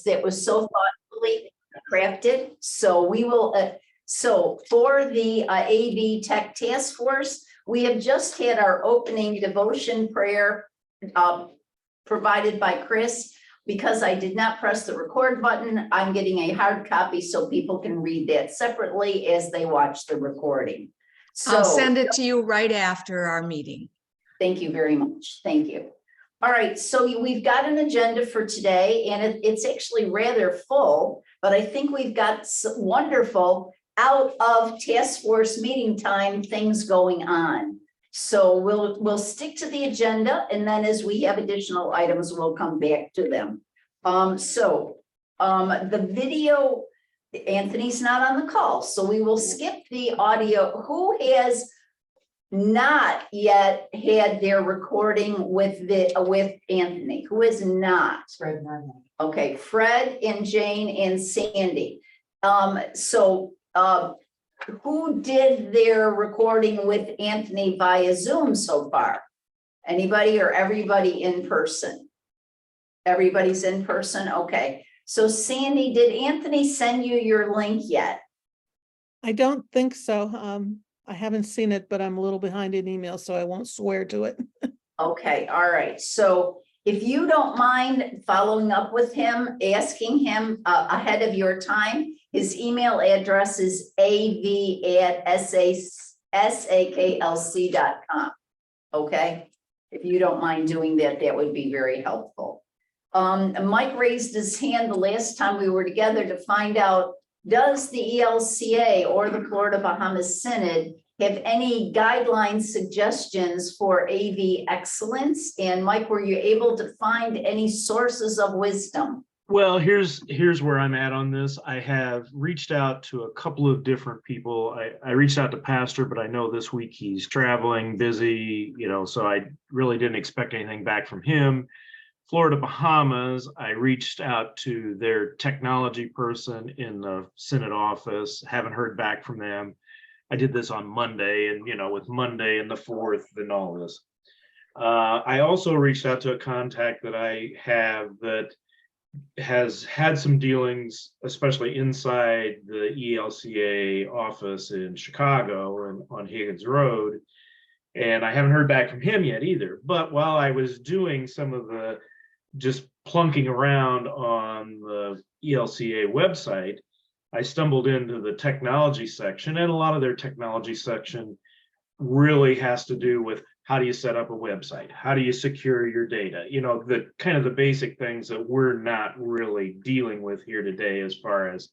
It was so thoughtfully crafted. So we will, so for the AV Tech Task Force, we have just had our opening devotion prayer provided by Chris. Because I did not press the record button, I'm getting a hard copy so people can read that separately as they watch the recording. So I'll send it to you right after our meeting. thank you very much. Thank you. All right, so we've got an agenda for today, and it's actually rather full, but I think we've got some wonderful out of task force meeting time things going on. So we'll stick to the agenda, and then as we have additional items, we'll come back to them. The video, Anthony's not on the call, so we will skip the audio. Who has not yet had their recording with Anthony? Who is not? Fred, Okay, Fred and Jane and Sandy. Who did their recording with Anthony via Zoom so far? Anybody or everybody in person? Everybody's in person, okay. So Sandy, did Anthony send you your link yet? I don't think so. I haven't seen it, but I'm a little behind in email, so I won't swear to it. Okay, all right. So if you don't mind following up with him, asking him ahead of your time, his email address is av@saklc.com. Okay, if you don't mind doing that, that would be very helpful. Mike raised his hand the last time we were together to find out, does the ELCA or the Florida Bahamas Synod have any guidelines, suggestions for AV excellence? And Mike, were you able to find any sources of wisdom? Well, here's where I'm at on this. I have reached out to a couple of different people. I reached out to Pastor, but I know this week he's traveling, busy, so I really didn't expect anything back from him. Florida Bahamas, I reached out to their technology person in the Synod office, haven't heard back from them. I did this on Monday, and with Monday and the 4th and all this. I also reached out to a contact that I have that has had some dealings, especially inside the ELCA office in Chicago and on Higgins Road. And I haven't heard back from him yet either. But while I was doing some of the just plunking around on the ELCA website, I stumbled into the technology section, and a lot of their technology section really has to do with how do you set up a website? How do you secure your data? The kind of the basic things that we're not really dealing with here today as far as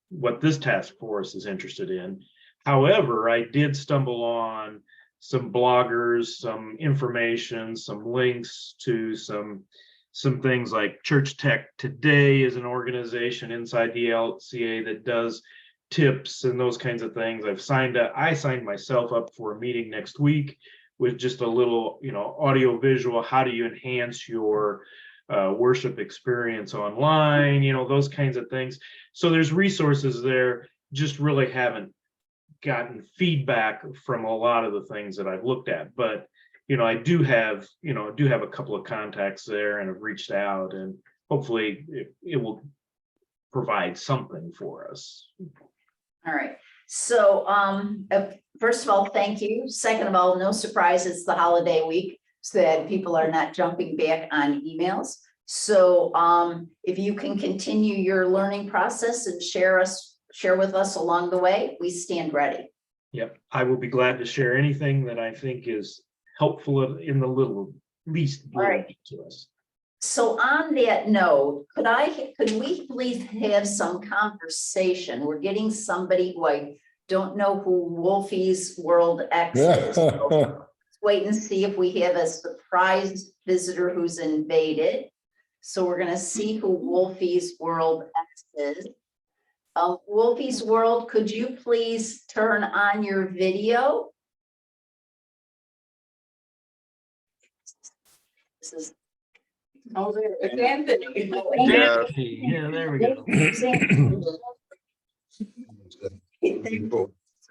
what this task force is interested in. However, I did stumble on some bloggers, some information, some links to some things like Church Tech Today is an organization inside the ELCA that does tips and those kinds of things. I signed myself up for a meeting next week with just a little, audio visual. How do you enhance your worship experience online? Those kinds of things. So there's resources there, just really haven't gotten feedback from a lot of the things that I've looked at. But, I do have a couple of contacts there and have reached out, and hopefully it will provide something for us. All right. So first of all, thank you. Second of all, no surprise, it's the holiday week, so that people are not jumping back on emails. So if you can continue your learning process and share with us along the way, we stand ready. Yep, I will be glad to share anything that I think is helpful in the least to us. So on that note, could we please have some conversation? We're getting somebody who I don't know who Wolfie's World X is. So let's wait and see if we have a surprise visitor who's invaded. So we're gonna see who Wolfie's World X is. Wolfie's World, could you please turn on your video? This is it's Anthony. Yeah, there we go.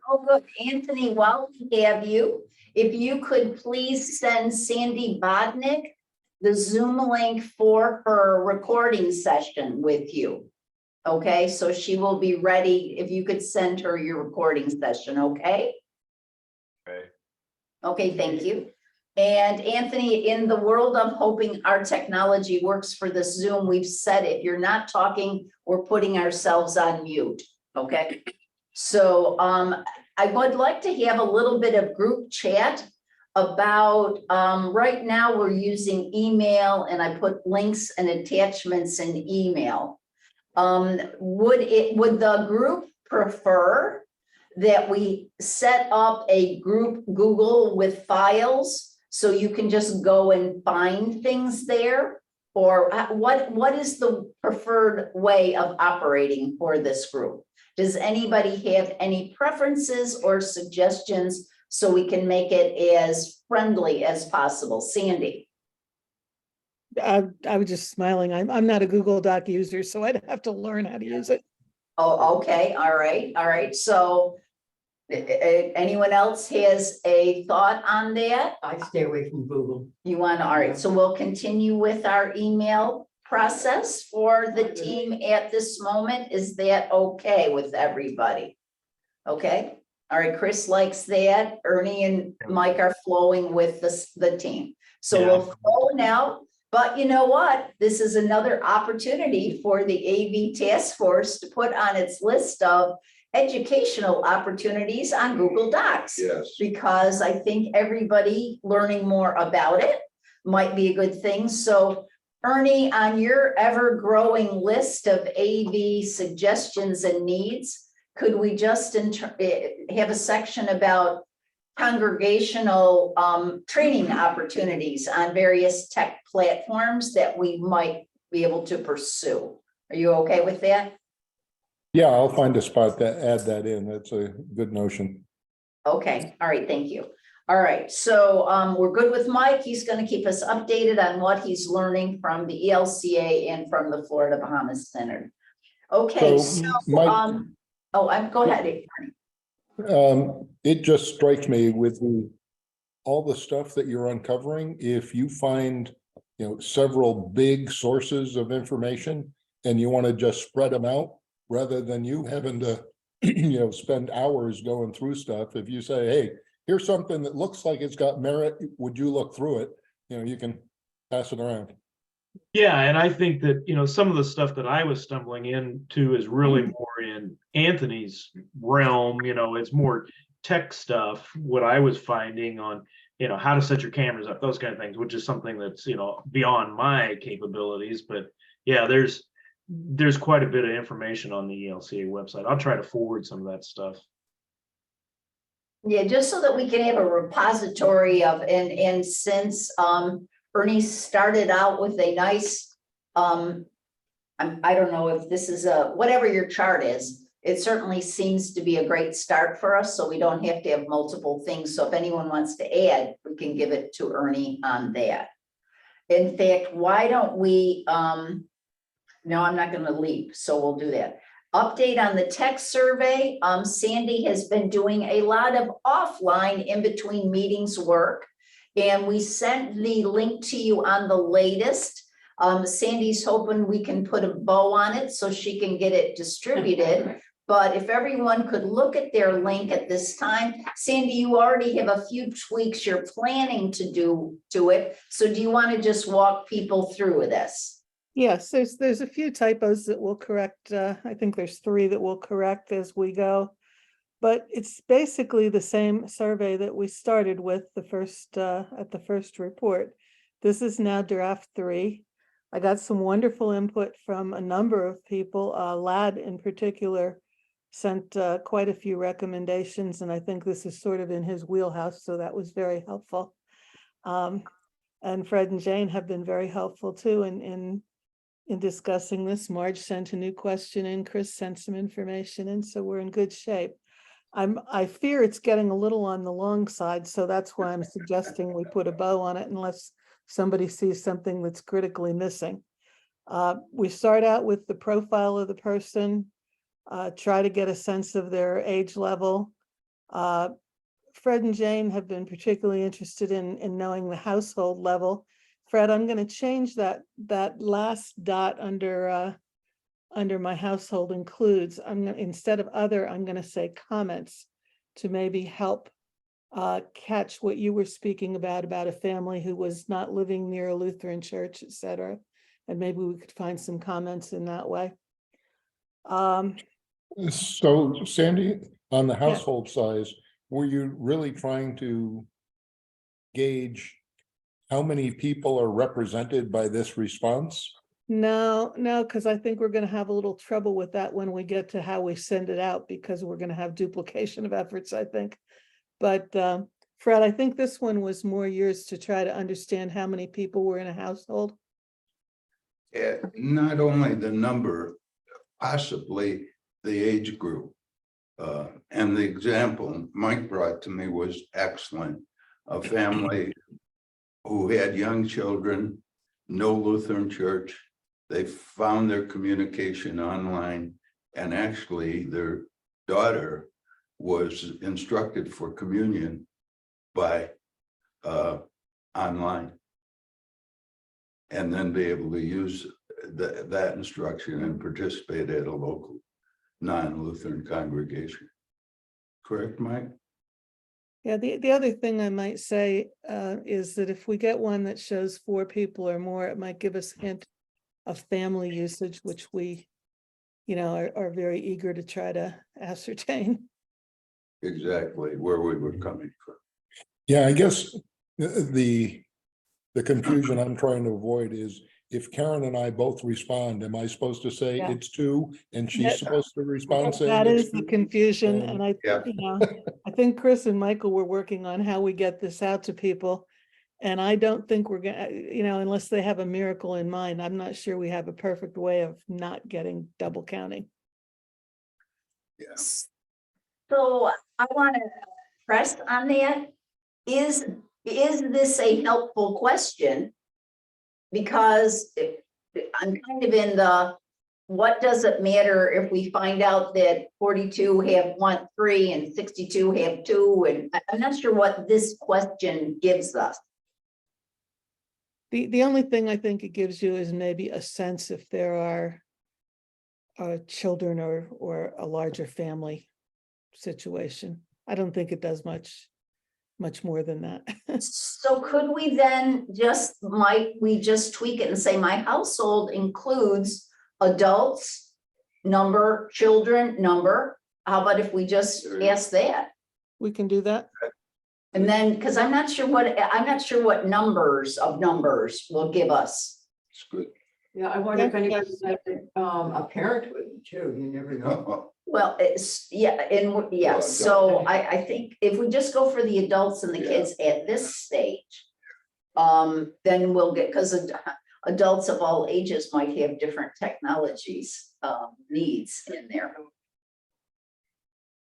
Oh, good. Anthony, while we have you, if you could please send Sandy Bodnick the Zoom link for her recording session with you. Okay, so she will be ready if you could send her your recording session, okay? Okay. Okay, thank you. And Anthony, in the world of hoping our technology works for this Zoom, we've said if you're not talking, we're putting ourselves on mute, okay? So I would like to have a little bit of group chat about, right now we're using email and I put links and attachments in email. Would the group prefer that we set up a group Google with files so you can just go and find things there? Or what is the preferred way of operating for this group? Does anybody have any preferences or suggestions so we can make it as friendly as possible? Sandy? I was just smiling. I'm not a Google Doc user, so I'd have to learn how to use it. Oh, okay, all right. So anyone else has a thought on that? I stay away from Google. You want, all right, so we'll continue with our email process for the team at this moment. Is that okay with everybody? Okay, all right, Chris likes that. Ernie and Mike are flowing with the team. So Yeah. we'll flow now, but you know what? This is another opportunity for the AV task force to put on its list of educational opportunities on Google Docs. Yes. Because I think everybody learning more about it might be a good thing. So Ernie, on your ever-growing list of AV suggestions and needs, could we just have a section about congregational training opportunities on various tech platforms that we might be able to pursue? Are you okay with that? Yeah, I'll find a spot to add that in. That's a good notion. Okay, all right, thank you. All right, so we're good with Mike. He's going to keep us updated on what he's learning from the ELCA and from the Florida Bahamas Center. Okay, so, Mike, go ahead. it just strikes me with all the stuff that you're uncovering. If you find, several big sources of information and you want to just spread them out rather than you having to, spend hours going through stuff. If you say, hey, here's something that looks like it's got merit, would you look through it? You can pass it around. Yeah, and I think that, some of the stuff that I was stumbling into is really more in Anthony's realm, it's more tech stuff, what I was finding on, how to set your cameras up, those kind of things, which is something that's, beyond my capabilities. But yeah, there's quite a bit of information on the ELCA website. I'll try to forward some of that stuff. Yeah, just so that we can have a repository of, and since Ernie started out with a nice, I don't know if this is whatever your chart is, it certainly seems to be a great start for us, so we don't have to have multiple things. So if anyone wants to add, we can give it to Ernie on that. In fact, why don't we, no, I'm not going to leap, so we'll do that. Update on the tech survey. Sandy has been doing a lot of offline in between meetings work, and we sent the link to you on the latest. Sandy's hoping we can put a bow on it so she can get it distributed. But if everyone could look at their link at this time, Sandy, you already have a few tweaks you're planning to do to it. So do you want to just walk people through this? Yes, there's a few typos that we'll correct. I think there's 3 that we'll correct as we go. But it's basically the same survey that we started with the first at the first report. This is now draft 3. I got some wonderful input from a number of people. Lad in particular sent quite a few recommendations, and I think this is sort of in his wheelhouse, so that was very helpful. And Fred and Jane have been very helpful too in discussing this. Marge sent a new question in, Chris sent some information in, so we're in good shape. I fear it's getting a little on the long side, so that's why I'm suggesting we put a bow on it unless somebody sees something that's critically missing. We start out with the profile of the person, try to get a sense of their age level. Fred and Jane have been particularly interested in knowing the household level. Fred, I'm gonna change that last dot under my household includes. I'm gonna, instead of other, I'm gonna say comments to maybe help catch what you were speaking about a family who was not living near a Lutheran church, et cetera. And maybe we could find some comments in that way. So Sandy, on the household size, were you really trying to gauge how many people are represented by this response? No, because I think we're gonna have a little trouble with that when we get to how we send it out, because we're gonna have duplication of efforts, I think. But Fred, I think this one was more yours to try to understand how many people were in a household. Yeah, not only the number, possibly the age group. And the example Mike brought to me was excellent. A family who had young children, no Lutheran church. They found their communication online, and actually their daughter was instructed for communion by online. And then be able to use that instruction and participate at a local non-Lutheran congregation. Correct, Mike? Yeah, the other thing I might say is that if we get one that shows 4 people or more, it might give us a hint of family usage, which we, are very eager to try to ascertain. Exactly where we were coming from. Yeah, I guess the confusion I'm trying to avoid is if Karen and I both respond, am I supposed to say Yeah. it's 2 and she's That- supposed to respond saying That it's is the 2? confusion, and I, Yeah. I think Chris and Michael were working on how we get this out to people. And I don't think we're gonna, unless they have a miracle in mind, I'm not sure we have a perfect way of not getting double counting. So I want to press on that. Is this a helpful question? Because I'm kind of in the, what does it matter if we find out that 42 have 3 and 62 have 2? And I'm not sure what this question gives us. The only thing I think it gives you is maybe a sense if there are children or a larger family situation. I don't think it does much more than that. So could we then might we just tweak it and say my household includes adults, number, children, number? How about if we just ask that? We can do that. And then, because I'm not sure what numbers will give us. It's good. Yeah, I wonder if Yeah, anybody said a parent would too, you never know. Well, so I think if we just go for the adults and the kids at this stage, then we'll get, because adults of all ages might have different technologies, needs in there.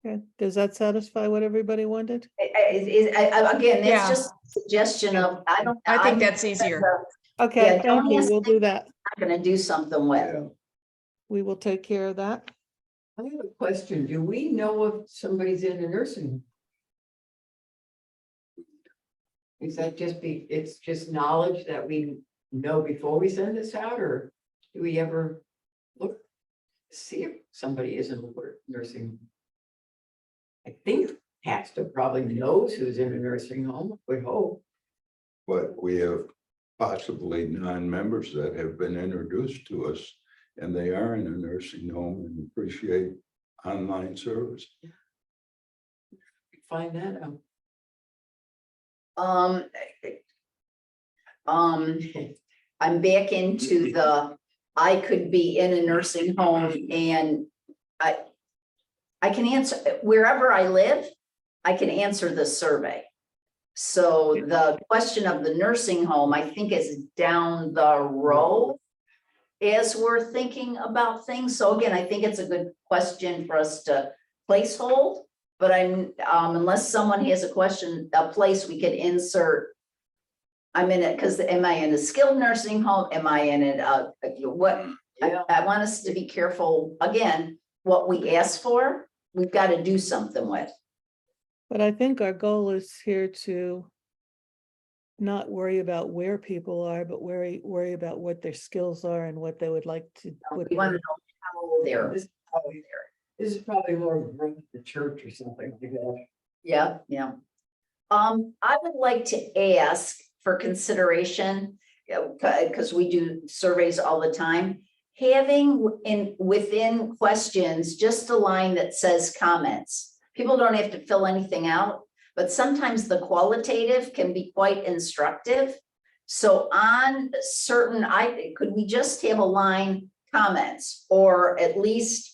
Okay. Does that satisfy what everybody wanted? Again, Yeah. that's just a suggestion of, I think that's easier. Okay, Yeah, don't thank you. ask We'll do that. I'm gonna do something with. Yeah. We will take care of that. I have a question. Do we know if somebody's in a nursing home? Is that it's just knowledge that we know before we send this out, or do we ever look, see if somebody is in a nursing home? I think Pastor probably knows who's in a nursing home, we hope. But we have possibly non-members that have been introduced to us, and they are in a nursing home and appreciate online service. Find that out. I'm back into I could be in a nursing home and I can answer wherever I live, I can answer the survey. So the question of the nursing home, I think, is down the road as we're thinking about things. So again, I think it's a good question for us to place hold, but unless someone has a question, a place we could insert. I'm in it, because am I in a skilled nursing home? Am I in it? I want us to be careful, again, what we ask for, we've got to do something with. But I think our goal is here to not worry about where people are, but worry about what their skills are and what they would like to. what We want to they- know how they're, This is probably more of a group at the church or something like that. yeah, yeah. I would like to ask for consideration, because we do surveys all the time. Having within questions, just a line that says comments. People don't have to fill anything out, but sometimes the qualitative can be quite instructive. So on certain, could we just have a line comments, or at least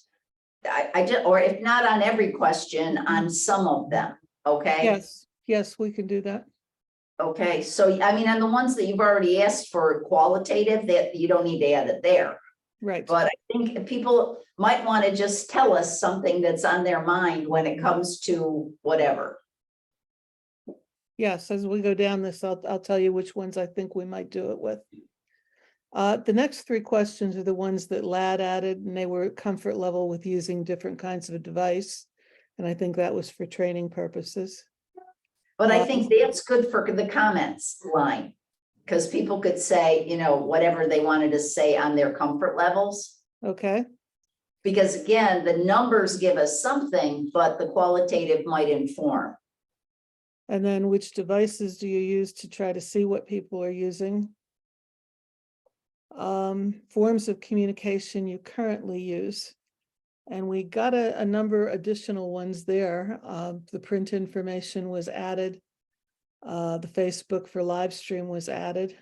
or if not on every question, on some of them, okay? Yes, we can do that. Okay, so I mean, on the ones that you've already asked for qualitative, that you don't need to add it there. Right. But I think people might want to just tell us something that's on their mind when it comes to whatever. Yes, as we go down this, I'll tell you which ones I think we might do it with. The next three questions are the ones that Lad added, and they were comfort level with using different kinds of a device. And I think that was for training purposes. But I think that's good for the comments line. Because people could say, you know, whatever they wanted to say on their comfort levels. Okay, Because again, the numbers give us something, but the qualitative might inform. and then which devices do you use to try to see what people are using? Forms of communication you currently use. And we got a number additional ones there. The print information was added. The Facebook for live stream was added.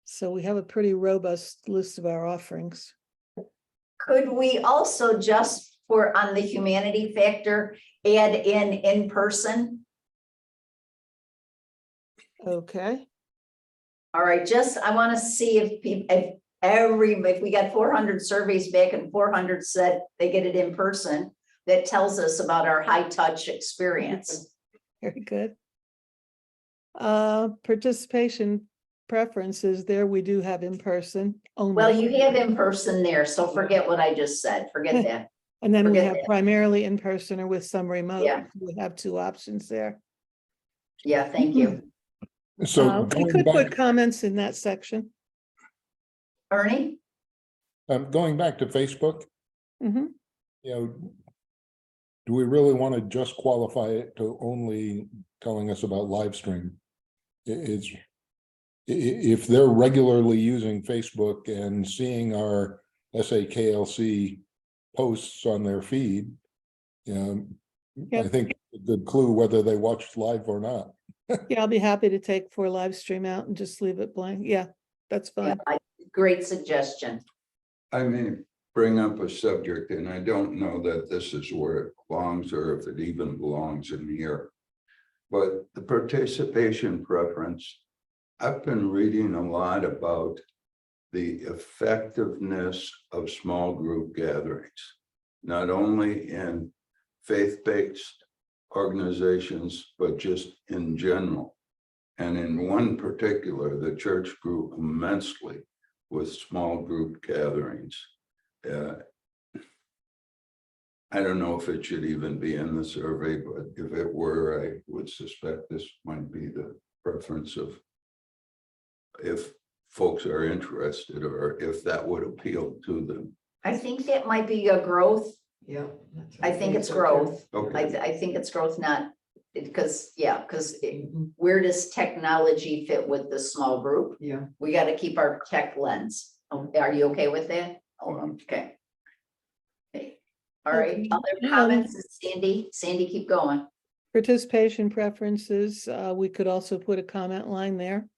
So we have a pretty robust list of our offerings. Could we also just for on the humanity factor, add in person? Okay, All right, just, I want to see if people, if we got 400 surveys back and 400 said they get it in person, that tells us about our high touch experience. very good. Participation preferences, there we do have in person only. Well, you have in person there, so forget what I just said, forget that. And then we forget have that. primarily in person or with some remote. Yeah. We have two options there. Yeah, thank you. So We going could put back, comments in that section. Ernie? going back to Facebook, Mhm. you know, do we really want to just qualify it to only telling us about live stream? It's, if they're regularly using Facebook and seeing our SAKLC posts on their feed, you know, I Yep. think a good clue whether they watched live or not. Yeah, I'll be happy to take for live stream out and just leave it blank. Yeah, that's Yeah, fine. great suggestion. I may bring up a subject, and I don't know that this is where it belongs or if it even belongs in here. But the participation preference, I've been reading a lot about the effectiveness of small group gatherings, not only in faith-based organizations, but just in general. And in one particular, the church grew immensely with small group gatherings. I don't know if it should even be in the survey, but if it were, I would suspect this might be the preference of if folks are interested or if that would appeal to them. I think that might be a growth. Yeah. I think it's growth. Okay. I think it's growth, not because, yeah, because Mhm. where does technology fit with the small group? Yeah, We got to keep our tech lens. Are you okay with that? Oh, okay. Okay. All right, Okay. other comments, Sandy? Sandy, keep going. Participation preferences, we could also put a comment line there.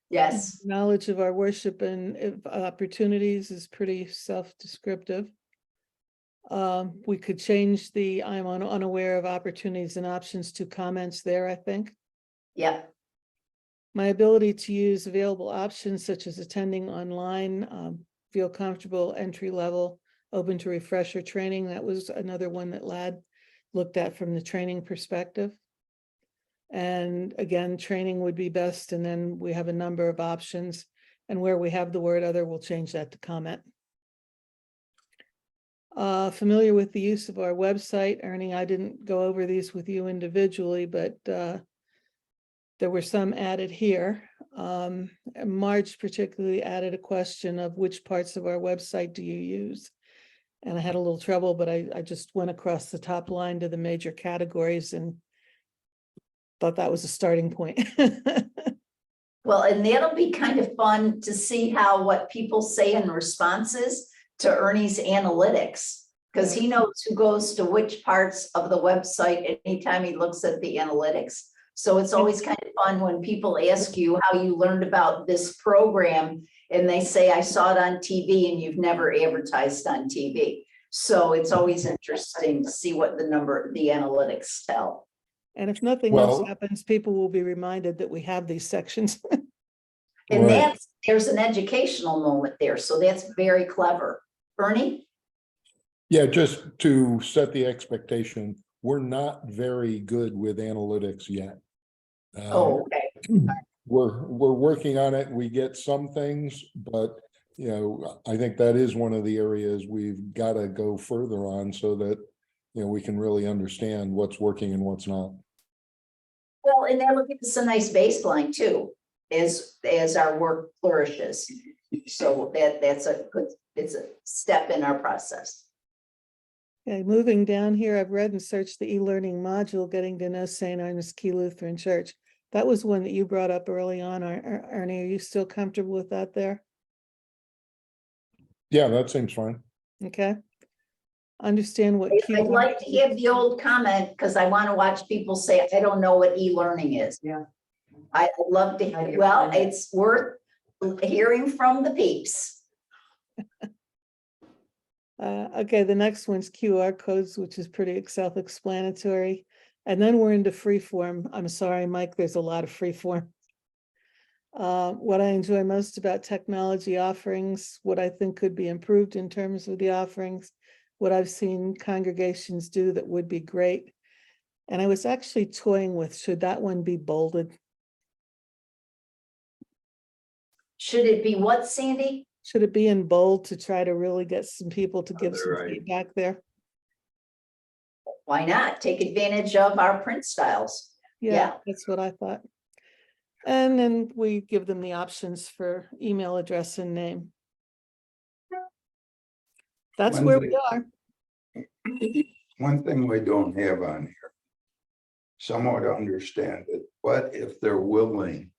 Yes, Knowledge of our worship and opportunities is pretty self-descriptive. We could change the I'm unaware of opportunities and options to comments there, I think. yeah, My ability to use available options such as attending online, feel comfortable, entry level, open to refresher training. That was another one that Lad looked at from the training perspective. And again, training would be best. And then we have a number of options. And where we have the word other, we'll change that to comment. Familiar with the use of our website, Ernie. I didn't go over these with you individually, but There were some added here. And Marge particularly added a question of which parts of our website do you use? And I had a little trouble, but I just went across the top line to the major categories and thought that was a starting point. Well, and that'll be kind of fun to see how what people say in responses to Ernie's analytics. Because he knows who goes to which parts of the website anytime he looks at the analytics. So it's always kind of fun when people ask you how you learned about this program and they say, I saw it on TV and you've never advertised on TV. So it's always interesting to see what the analytics tell. And if nothing else Well- happens, people will be reminded that we have these sections. And Right. there's an educational moment there. So that's very clever. Ernie? Yeah, just to set the expectation, we're not very good with analytics yet. Oh, okay. We're working on it. We get some things, but you know, I think that is one of the areas we've got to go further on so that, you know, we can really understand what's working and what's not. Well, and that'll give us a nice baseline too, as our work flourishes. So it's a step in our process. Okay, moving down here, I've read and searched the e-learning module, getting to know St. Ernest Key Lutheran Church. That was one that you brought up early on, Ernie. Are you still comfortable with that there? Yeah, that seems fine. Okay. Understand what I'd like to have the old comment because I want to watch people say, I don't know what e-learning is. Yeah. I'd love to hear, well, it's worth hearing from the peeps. Okay, the next one's QR codes, which is pretty self-explanatory. And then we're into free form. I'm sorry, Mike, there's a lot of free form. What I enjoy most about technology offerings, what I think could be improved in terms of the offerings, what I've seen congregations do that would be great. And I was actually toying with, should that one be bolded? Should it be what, Sandy? Should it be in bold to try to really get some people to give they're some right. feedback there? Why not? Take advantage of our print styles. Yeah. That's what I thought. And then we give them the options for email address and name. That's One where thing- we are. One thing we don't have on here. Somewhat understand it, but if they're willing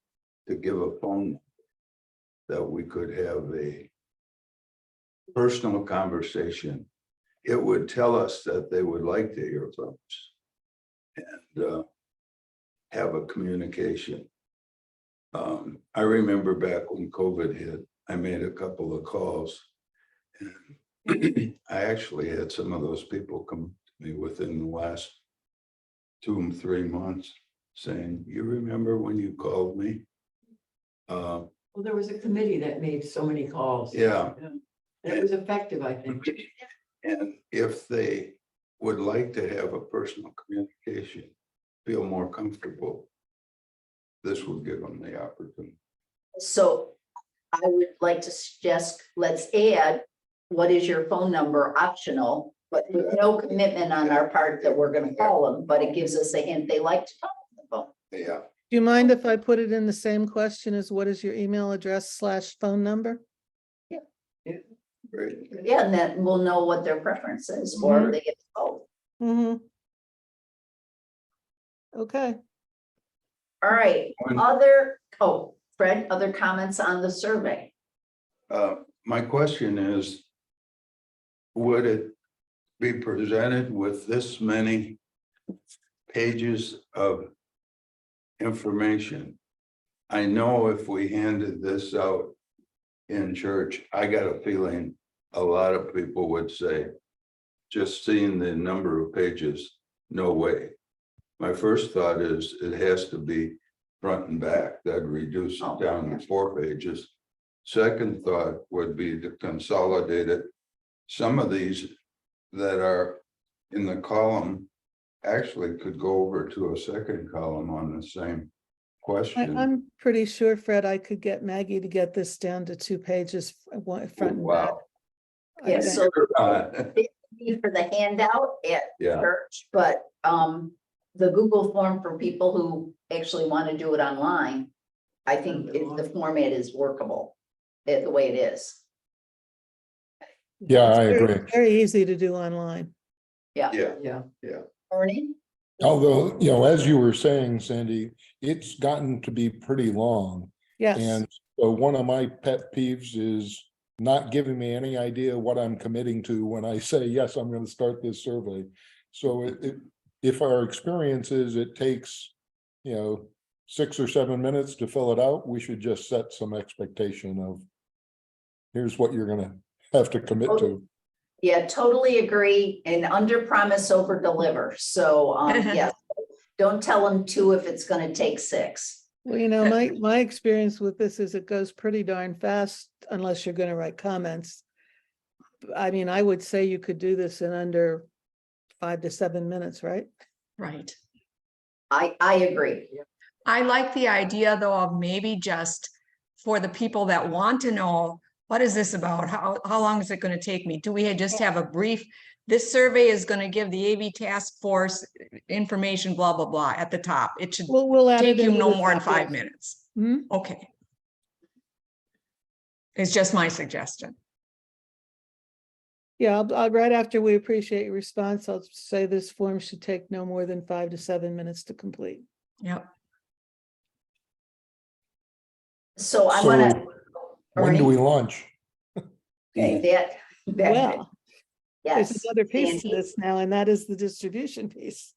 to give a phone number, that we could have a personal conversation, it would tell us that they would like to hear from us and have a communication. I remember back when COVID hit, I made a couple of calls. And I actually had some of those people come to me within the last 2 or 3 months saying, you remember when you called me? Well, there was a committee that made so many calls. Yeah. And it was effective, I think. And if they would like to have a personal communication, feel more comfortable, this will give them the opportunity. So I would like to suggest, let's add, what is your phone number optional, but with no commitment on our part that we're gonna call them, but it gives us a hint they like to talk on the phone. Yeah, Do you mind if I put it in the same question as what is your email address / phone number? great. Yeah, and then we'll know what their preference is, or they get told. Mm-hmm. Okay. All right, One- Fred, other comments on the survey? My question is, would it be presented with this many pages of information? I know if we handed this out in church, I got a feeling a lot of people would say, just seeing the number of pages, no way. My first thought is it has to be front and back. That'd reduce it down to 4 pages. Second thought would be to consolidate it. Some of these that are in the column actually could go over to a second column on the same question. I'm pretty sure, Fred, I could get Maggie to get this down to 2 pages, front and back. Wow. I Yeah, think. so for the handout at Yeah. church, but the Google form for people who actually want to do it online, I think the format is workable, the way it is. Yeah, I Very- agree. Very easy to do online. Yeah, Yeah. Ernie? Although, as you were saying, Sandy, it's gotten to be pretty long. Yes, And so one of my pet peeves is not giving me any idea what I'm committing to when I say, yes, I'm going to start this survey. So if our experience is it takes, 6 or 7 minutes to fill it out, we should just set some expectation of here's what you're going to have to commit to. Yeah, totally agree. And under promise, over deliver. So, yes, don't tell them 2 if it's going to take 6. well, my experience with this is it goes pretty darn fast unless you're gonna write comments. I mean, I would say you could do this in under 5 to 7 minutes, right? Right. I agree. I like the idea though of maybe just for the people that want to know, what is this about? How long is it going to take me? Do we just have a brief, this survey is going to give the AV task force information, blah, blah, blah, at the top. It should We'll add take it you into no the more than top, 5 yes. minutes. Hmm? Okay. It's just my suggestion. Yeah, right after we appreciate your response, I'll say this form should take no more than 5 to 7 minutes to complete. Yep. So I So want to, when do we launch? okay, that, Well, there's yes. another piece to Sandy? this now, and that is the distribution piece.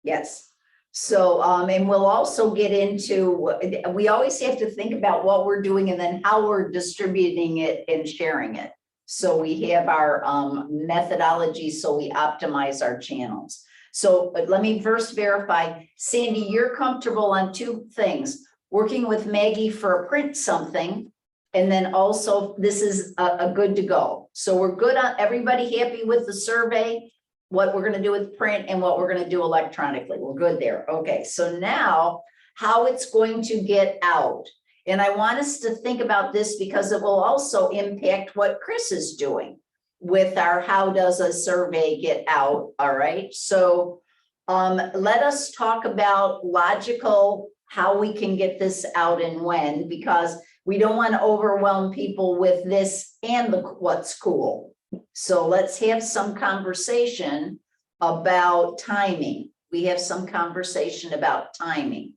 Yes. So, and we'll also get into, we always have to think about what we're doing and then how we're distributing it and sharing it. So we have our methodology, so we optimize our channels. So, but let me first verify, Sandy, you're comfortable on 2 things, working with Maggie for a print something. And then also this is a good to go. So we're good on, everybody happy with the survey? What we're gonna do with print and what we're gonna do electronically. We're good there. Okay, so now how it's going to get out. And I want us to think about this because it will also impact what Chris is doing with our how does a survey get out, all right? So let us talk about logical, how we can get this out and when, because we don't want to overwhelm people with this and the what's cool. So let's have some conversation about timing. We have some conversation about timing.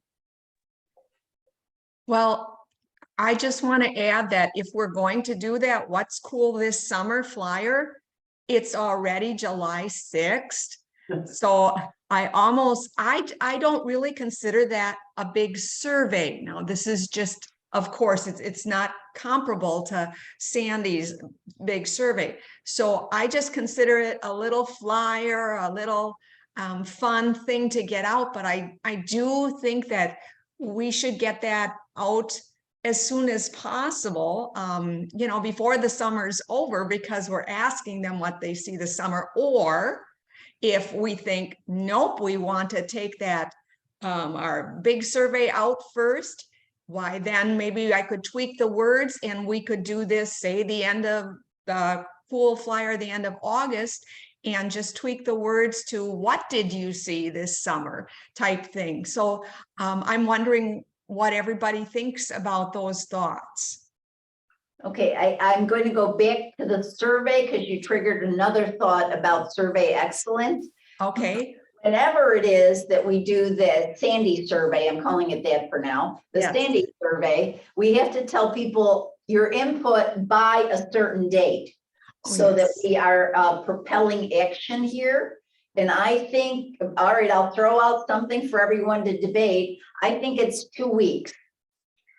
Well, I just want to add that if we're going to do that, what's cool this summer flyer, it's already July 6th. So I don't really consider that a big survey. Now, this is just, of course, it's not comparable to Sandy's big survey. So I just consider it a little flyer, a little fun thing to get out. But I do think that we should get that out as soon as possible, before the summer's over, because we're asking them what they see this summer. Or if we think, nope, we want to take that, our big survey out first, why then maybe I could tweak the words and we could do this, say the end of the cool flyer, the end of August, and just tweak the words to what did you see this summer type thing. So I'm wondering what everybody thinks about those thoughts. Okay, I'm going to go back to the survey because you triggered another thought about survey excellence. Okay. Whenever it is that we do the Sandy survey, I'm calling it that for now, the Yes. Sandy survey, we have to tell people your input by a certain date. Oh, So that yes. we are propelling action here. And I think, all right, I'll throw out something for everyone to debate. I think it's 2 weeks.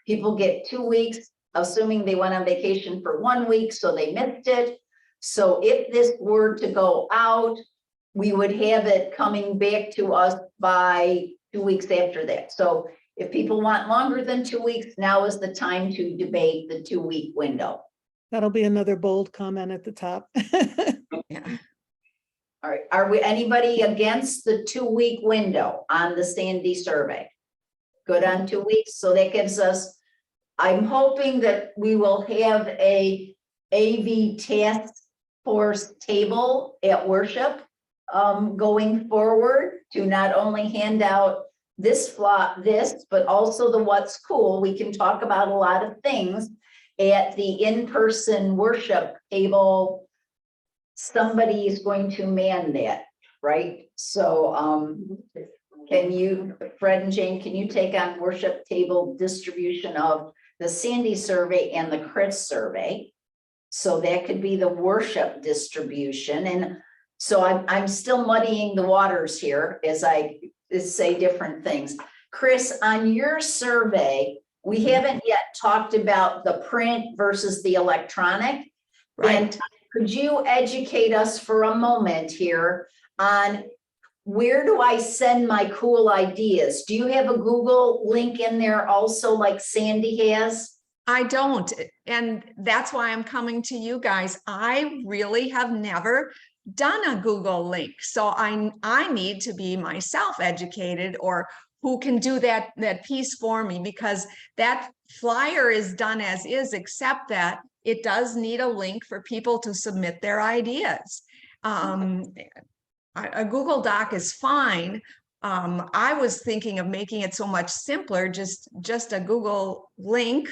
People get 2 weeks, assuming they went on vacation for 1 week, so they missed it. So if this were to go out, we would have it coming back to us by 2 weeks after that. So if people want longer than 2 weeks, now is the time to debate the 2-week window. That'll be another bold comment at the top. Yeah. All right, are we, anybody against the 2-week window on the Sandy survey? Good on 2 weeks, so that gives us, I'm hoping that we will have a AV task force table at worship. going forward to not only hand out this but also the what's cool. We can talk about a lot of things at the in-person worship table. Somebody is going to man that, right? So, can you, Fred and Jane, can you take on worship table distribution of the Sandy survey and the Chris survey? So that could be the worship distribution. And so I'm still muddying the waters here as I say different things. Chris, on your survey, we haven't yet talked about the print versus the electronic. Right. And could you educate us for a moment here on where do I send my cool ideas? Do you have a Google link in there also like Sandy has? I don't, and that's why I'm coming to you guys. I really have never done a Google link, so I need to be myself educated, or who can do that piece for me, because that flyer is done as is, except that it does need a link for people to submit their ideas. A Google Doc is fine. I was thinking of making it so much simpler, just a Google link,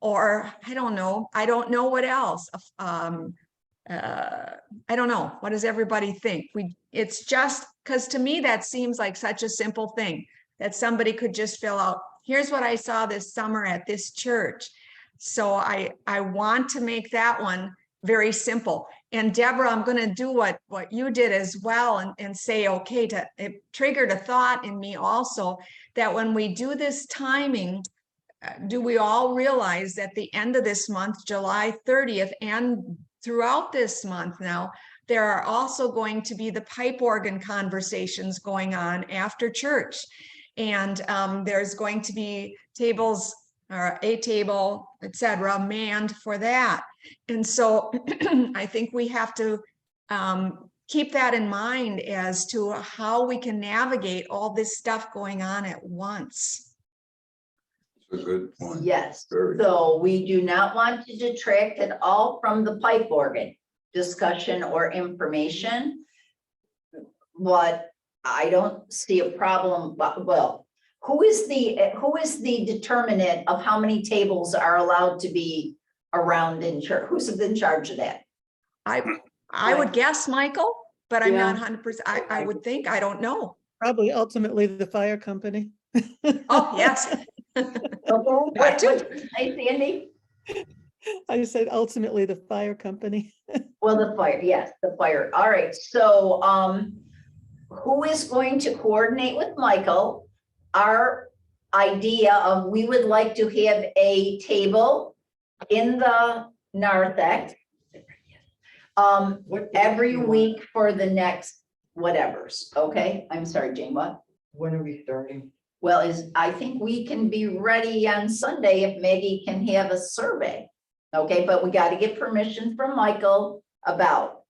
or I don't know what else. I don't know. What does everybody think? It's just because to me, that seems like such a simple thing that somebody could just fill out. Here's what I saw this summer at this church. So I want to make that one very simple. And Deborah, I'm going to do what you did as well, and say, okay, it triggered a thought in me also, that when we do this timing, do we all realize that the end of this month, July 30th, and throughout this month now, there are also going to be the pipe organ conversations going on after church. And there's going to be tables, or a table, etc., manned for that. And so I think we have to keep that in mind as to how we can navigate all this stuff going on at once. It's a good point. Yes, Very so we do not want to detract at all from the pipe organ discussion or information. But I don't see a problem, but well, who is the determinant of how many tables are allowed to be around in church? Who's in charge of that? I would guess Michael, but I'm not Yeah. 100%. I would think, I don't know. Probably ultimately the fire company. Oh, yes. What did you say, Sandy? I said ultimately the fire company. Well, the fire, yes, the fire. All right, so who is going to coordinate with Michael? Our idea of we would like to have a table in the narthex What every do you want? week for the next whatevers. Okay, I'm sorry, Jane, what? When are we starting? Well, I think we can be ready on Sunday if Maggie can have a survey. Okay, but we got to get permission from Michael about.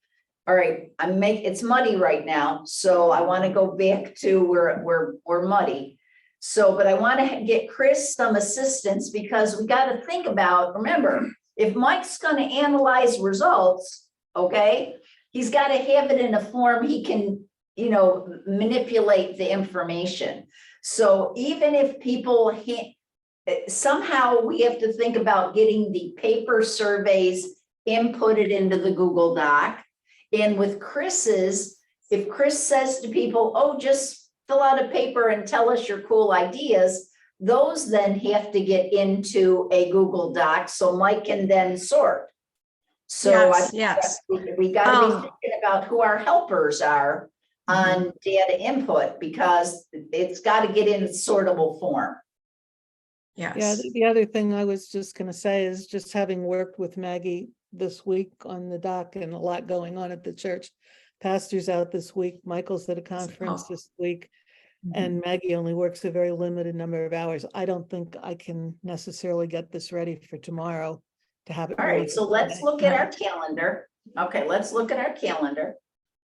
All right, it's muddy right now, so I want to go back to we're muddy. So, but I want to get Chris some assistance, because we got to think about, remember, if Mike's going to analyze results, okay, he's got to have it in a form he can, manipulate the information. So even if people somehow we have to think about getting the paper surveys inputted into the Google Doc. And with Chris's, if Chris says to people, oh, just fill out a paper and tell us your cool ideas, those then have to get into a Google Doc so Mike can then sort. So Yes. we got to be thinking about who our helpers are on data input, because it's got to get in a sortable form. Yeah, Yes. the other thing I was just gonna say is, just having worked with Maggie this week on the dock and a lot going on at the church. Pastor's out this week, Michael's at a conference this week, and Maggie only works a very limited number of hours. I don't think I can necessarily get this ready for tomorrow to have it. All ready right, for so let's Monday. look at our calendar. Okay, let's look at our calendar.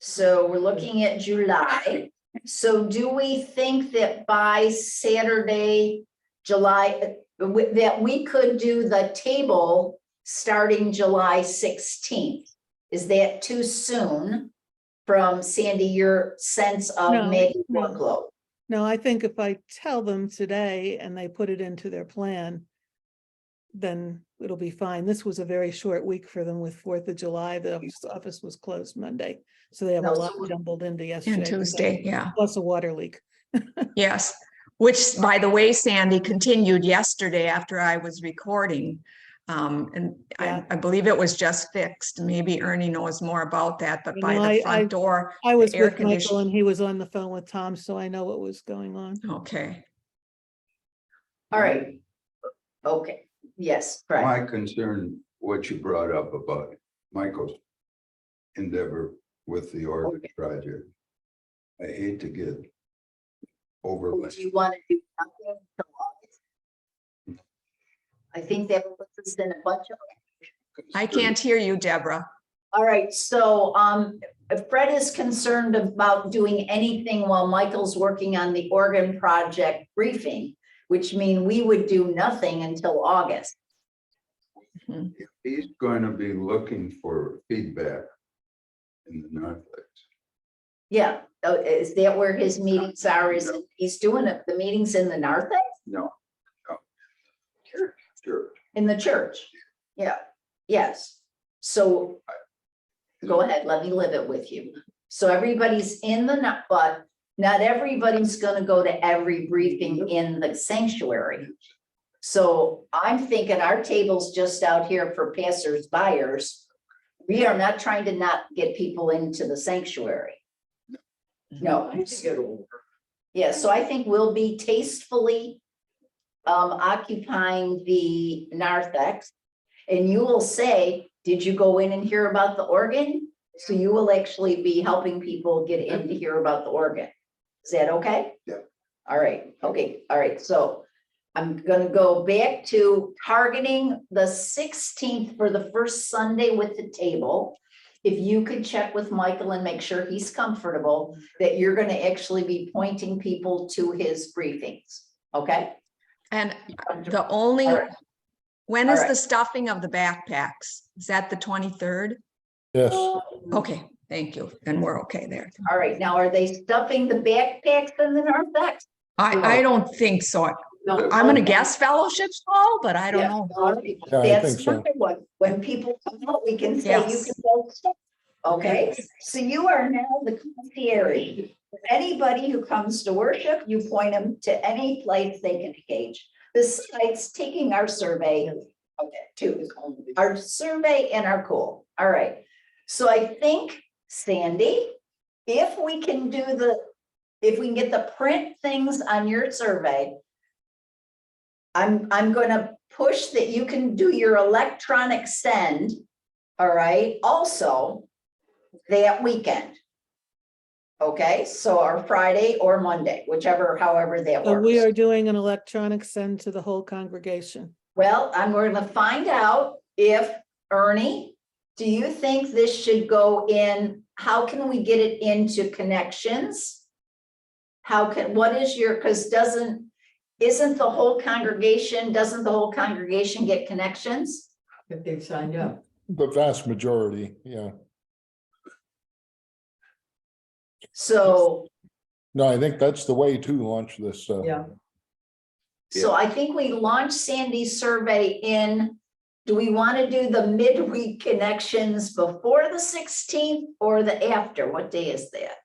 So we're looking at July. So do we think that by Saturday, July, that we could do the table starting July 16th? Is that too soon? from Sandy, your sense of No, maybe no. workload? No, I think if I tell them today and they put it into their plan, then it'll be fine. This was a very short week for them with 4th of July. The office was closed Monday. So they have a No, lot so- jumbled into yesterday. And Tuesday, yeah, Plus a water leak. yes. Which, by the way, Sandy, continued yesterday after I was recording. And Yeah. I believe it was just fixed. Maybe Ernie knows more about that, but You by know, the I front door, I the was air with Michael and conditioning. he was on the phone with Tom, so I know what was going on. Okay, All right. Okay, yes, correct. My concern, what you brought up about Michael's endeavor with the Oregon Okay. project. I hate to get Do overly. you want to do nothing until August? I think that puts us in a bunch of. I can't hear you, Deborah. All right, so Fred is concerned about doing anything while Michael's working on the Oregon project briefing, which mean we would do nothing until August. If he's going to be looking for feedback in the narthex. Yeah, is that where his meetings are? Is he's doing it, the meetings in the narthex? No. Sure. In the church? Yeah, yes. So go ahead, let me live it with you. So everybody's in the, but not everybody's gonna go to every briefing in the sanctuary. So I'm thinking our table's just out here for passers buyers. We are not trying to not get people into the sanctuary. No. Yeah, so I think we'll be tastefully occupying the narthex. And you will say, did you go in and hear about the organ? So you will actually be helping people get in to hear about the organ. Is that okay? Yeah. All right, okay, all right, so I'm gonna go back to targeting the 16th for the first Sunday with the table. If you could check with Michael and make sure he's comfortable, that you're gonna actually be pointing people to his briefings, okay? And the only, All right. when All is right. the stuffing of the backpacks? Is that the 23rd? Yes, Okay, thank you. Then we're okay there. All right, now are they stuffing the backpacks in the narthex? I don't think so. No. I'm gonna guess fellowships hall, but I don't Yeah, know. a lot of people. Yeah, I That's think so. another one. When people come out, we can say you Yes. can go stuff. Okay, so you are now the concierge. Anybody who comes to worship, you point them to any place they can engage. Besides taking our survey, okay, two, our survey and our call. All right. So I think, Sandy, if we can if we can get the print things on your survey, I'm gonna push that you can do your electronic send, all right, also that weekend. Okay, so our Friday or Monday, whichever, however that So we works. are doing an electronic send to the whole congregation. Well, I'm going to find out if, Ernie, do you think this should go in, how can we get it into connections? What is your, because doesn't the whole congregation get connections? If they've signed up. the vast majority, yeah. So, No, I think that's the way to launch this. Yeah. so I think we launched Sandy's survey in, do we want to do the midweek connections before the 16th or the after? What day is that?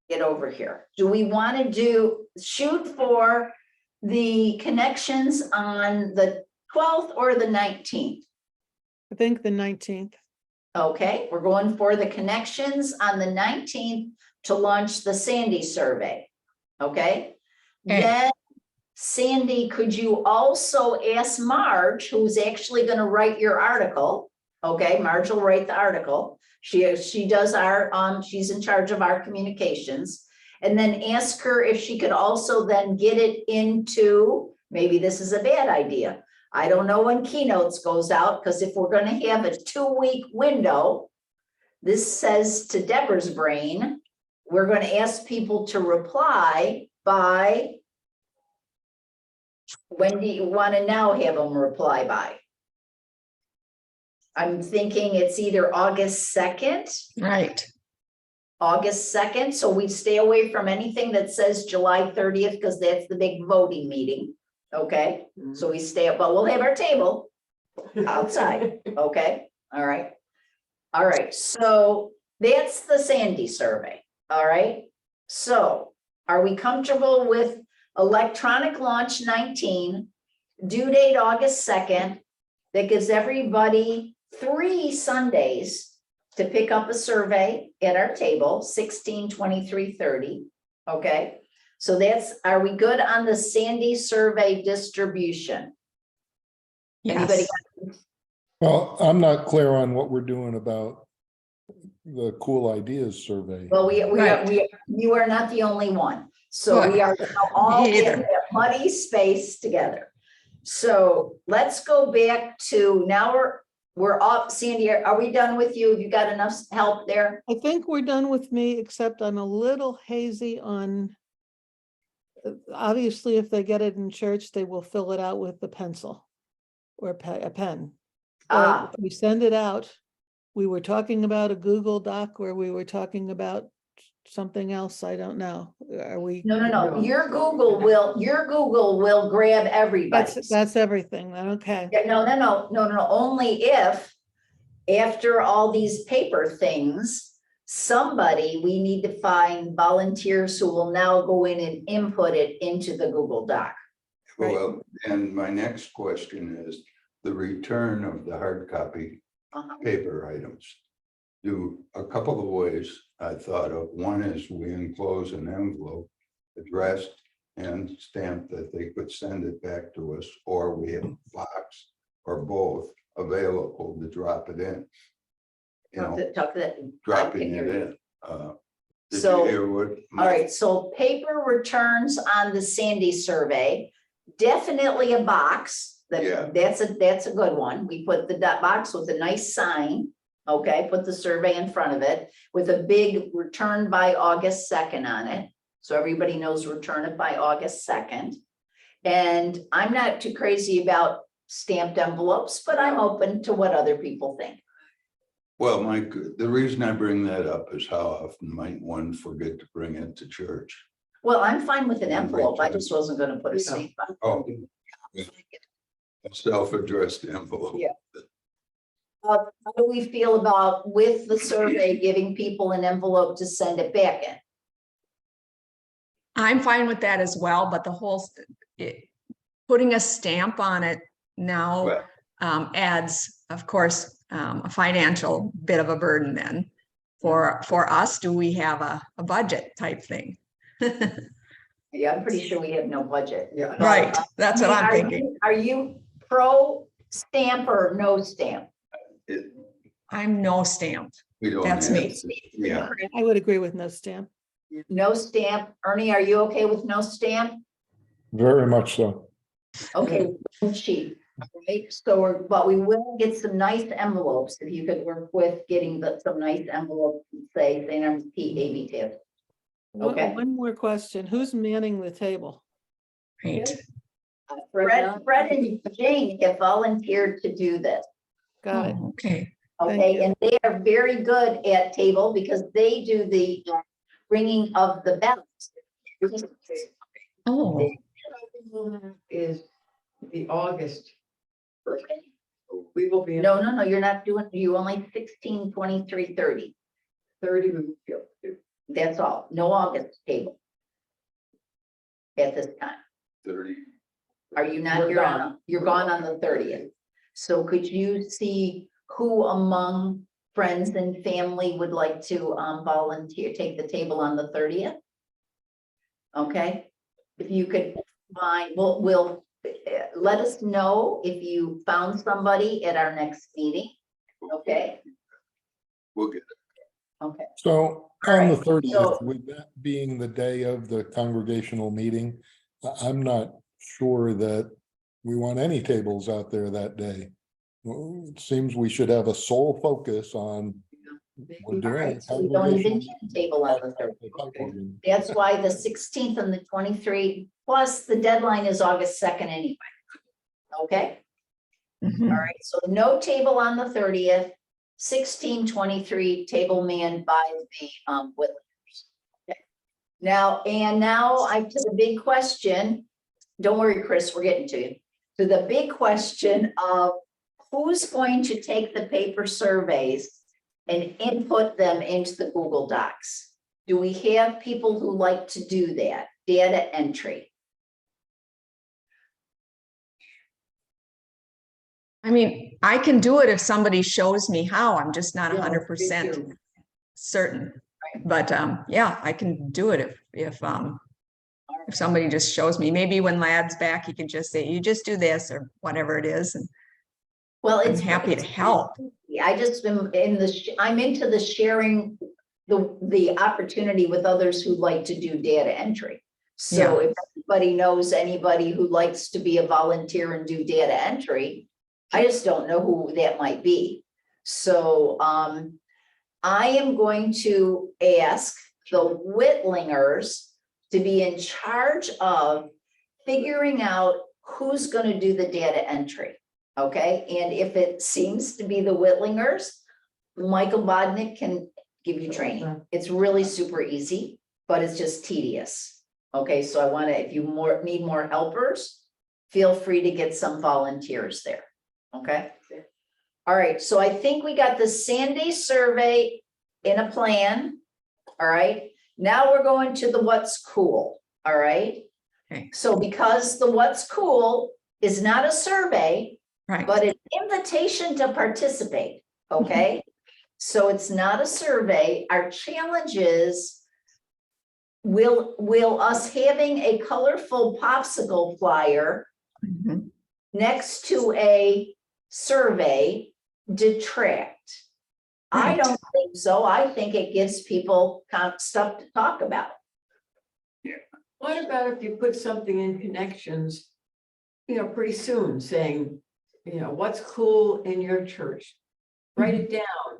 Get over here. Do we want to shoot for the connections on the 12th or the 19th? I think the 19th. Okay, we're going for the connections on the 19th to launch the Sandy survey. Okay, Okay. then Sandy, could you also ask Marge, who's actually going to write your article? Okay, Marge will write the article. She does our, she's in charge of our communications. And then ask her if she could also then get it into, maybe this is a bad idea. I don't know when keynotes goes out, because if we're going to have a 2-week window, this says to Deborah's brain, we're going to ask people to reply by, when do you want to now have them reply by? I'm thinking it's either August 2nd. Right. August 2nd, so we stay away from anything that says July 30th, because that's the big voting meeting. Okay, so we stay up, but we'll have our table outside, okay? All right. All right, so that's the Sandy survey, all right? So are we comfortable with electronic launch 19, due date August 2nd? That gives everybody 3 Sundays to pick up a survey at our table, 16, 23, 30, okay? So are we good on the Sandy survey distribution? Anybody? Yes. Well, I'm not clear on what we're doing about the cool ideas survey. Well, Right. you are not the only one. So we are now all Me in either. that muddy space together. So let's go back to, now we're up. Sandy, are we done with you? Have you got enough help there? I think we're done with me, except I'm a little hazy on. Obviously, if they get it in church, they will fill it out with the pencil or a pen. Ah. But we send it out. We were talking about a Google Doc where we were talking about something else. I don't know. Are we? No. No. Your Google will grab everybody. That's everything. Okay. Yeah, no, only if after all these paper things, we need to find volunteers who will now go in and input it into the Google Doc. Right. Well, and my next question is the return of the hard copy paper items. Do a couple of ways I thought of. One is we enclose an envelope addressed and stamped that they could send it back to us, or we have a box or both available to drop it in. You know, dropping it in. Did So, you hear what? all right, so paper returns on the Sandy survey, definitely a box. Yeah. That's a good one. We put the box with a nice sign, okay, put the survey in front of it with a big return by August 2nd on it. So everybody knows return it by August 2nd. And I'm not too crazy about stamped envelopes, but I'm open to what other people think. Well, Mike, the reason I bring that up is how often might one forget to bring it to church? Well, I'm fine with an envelope. I just wasn't gonna put a stamp on it. Oh, a self-addressed envelope. Yeah. How do we feel about with the survey giving people an envelope to send it back in? I'm fine with that as well, but the whole, putting a stamp on it now Well, adds, of course, a financial bit of a burden then. For us, do we have a budget type thing? Yeah, I'm pretty sure we have no budget. Yeah. Right, that's what I'm Are thinking. you- Are you pro stamp or no stamp? I'm no stamped. we don't That's have me. to- Yeah, I would agree with no stamp. No stamp. Ernie, are you okay with no stamp? Very much so. Okay, cheap. Right, so but we will get some nice envelopes, if you could work with getting some nice envelopes, say, St. Arm's Pete AB tip. Okay. One more question. Who's manning the table? Right. Fred and Jane have volunteered to do this. Got it. Oh, okay. Thank Okay, you. and they are very good at table because they do the ringing of the bells. Oh, Is the August. We will be. in No, you're not doing, you only 16, 23, 30. 30. We will be able to do. That's all, no August table. At this time, 30. are you not, you're gone on the 30th. So could you see who among friends and family would like to volunteer, take the table on the 30th? Okay, if you could find, we'll let us know if you found somebody at our next meeting. Okay, We'll get it. okay. So All on the right, 30th, so- with that being the day of the congregational meeting, I'm not sure that we want any tables out there that day. Well, it seems we should have a sole focus on we're All doing. right, so we don't even need a table on the 30th. That's why the 16th and the 23, plus the deadline is August 2nd anyway. Okay, mhm. all right, so no table on the 30th. 1623 Table Man by the Whitlers. Okay. Now, to the big question, don't worry, Chris, we're getting to you. To the big question of who's going to take the paper surveys and input them into the Google Docs? Do we have people who like to do that? Data entry. I mean, I can do it if somebody shows me how. I'm just not Yeah, 100% me too. certain. But yeah, I can do it if somebody just shows me. Maybe when Lad's back, he can just say, you just do this or whatever it is. And Well, I'm it's happy to help. I just been I'm into the sharing the opportunity with others who like to do data entry. So if anybody knows anybody who likes to be a volunteer and do data entry, I just don't know who that might be. So I am going to ask the Whitlingers to be in charge of figuring out who's going to do the data entry. Okay, and if it seems to be the Whitlingers, Michael Bodnick can give you training. It's really super easy, but it's just tedious. Okay, so I want to, if you need more helpers, feel free to get some volunteers there. Okay. All right, so I think we got the Sandy survey in a plan. All right, now we're going to the what's cool. All right. Okay. So because the what's cool is not a survey, Right. but an invitation to participate, okay? So it's not a survey. Our challenge is, will us having a colorful popsicle flyer Mhm. next to a survey detract? I Right. don't think so. I think it gives people stuff to talk about. What about if you put something in connections, pretty soon saying, what's cool in your church? Write it down.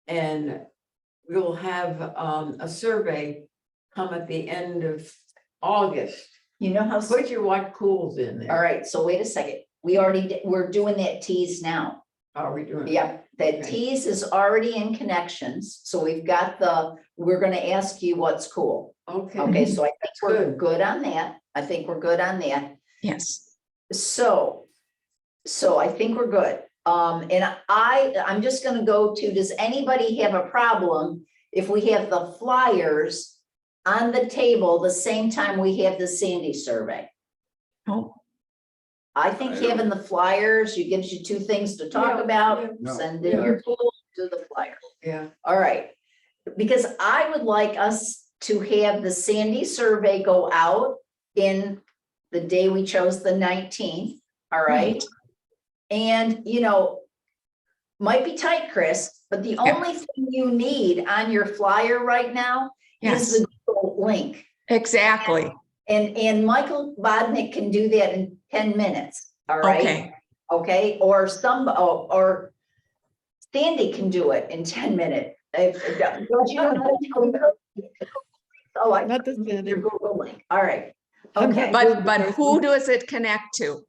And we'll have a survey come at the end of August. You know how, Put your what cools in there. all right, so wait a second. We already did, we're doing that tease now. How are we doing? Yeah, the Okay. tease is already in connections, so we've got we're gonna ask you what's cool. Okay. Okay, so I think That's we're good. good on that. I think we're good on that. Yes. So I think we're good. And I'm just gonna go to, does anybody have a problem if we have the flyers on the table the same time we have the Sandy survey? Oh, I think I don't- having the flyers, it gives you two things to talk Yeah, about, yeah. No. send in your cool, do the flyer. Yeah. All right, because I would like us to have the Sandy survey go out in the day we chose, the 19th, all right? Right. And, might be tight, Chris, but the Yeah. only thing you need on your flyer right now is Yes, the Google link. exactly. And Michael Bodnick can do that in 10 minutes, all right? Okay. Okay, or Sandy can do it in 10 minutes. Don't you know how to do it? Oh, I Not this Sandy. your Google link. All right. I'm Okay, not- But who does it connect to?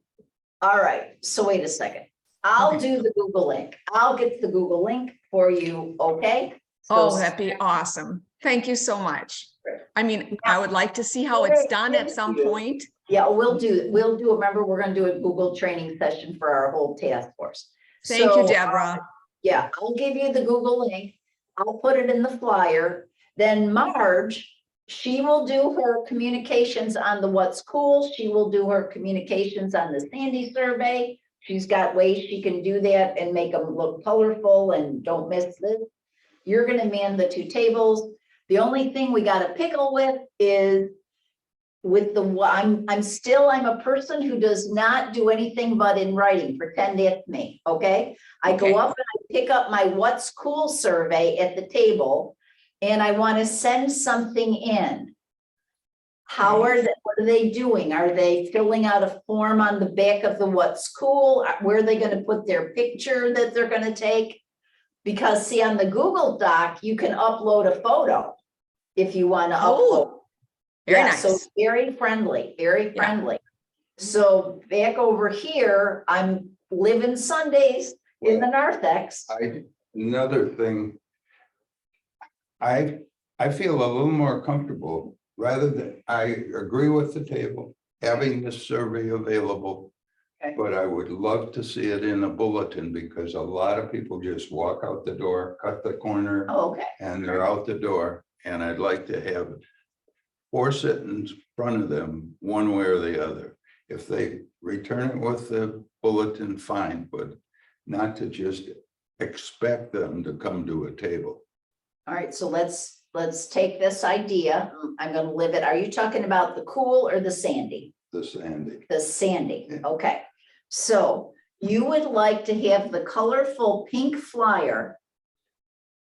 all right. So wait a second. I'll Okay. do the Google link. I'll get the Google link for you, okay? Oh, So- that'd be awesome. Thank you so much. I mean, I would like to see how it's done at some point. Yeah, we'll do, remember, we're gonna do a Google training session for our whole task force. Thank you, So, Deborah. yeah, I'll give you the Google link. I'll put it in the flyer. Then Marge, she will do her communications on the what's cool. She will do her communications on the Sandy survey. She's got ways she can do that and make them look colorful and don't miss this. You're gonna man the two tables. The only thing we got a pickle with is with I'm a person who does not do anything but in writing. Pretend that's me, okay? I Okay. go up and I pick up my what's cool survey at the table and I want to send something in. What are they doing? Are they filling out a form on the back of the what's cool? Where are they going to put their picture that they're going to take? Because see, on the Google Doc, you can upload a photo if you want to upload. Oh, very Yeah, so nice. very friendly, very Yeah. friendly. So back over here, I'm living Sundays in the narthex. another thing. I feel a little more comfortable rather than, I agree with the table, having this survey available. Okay. But I would love to see it in a bulletin because a lot of people just walk out the door, cut the corner, Oh, okay, and they're out the door. And I'd like to have force it in front of them one way or the other. If they return it with the bulletin, fine, but not to just expect them to come to a table. all right, so let's take this idea, I'm gonna live it, are you talking about the cool or the sandy? The Sandy. The sandy, Yeah. okay. So you would like to have the colorful pink flyer,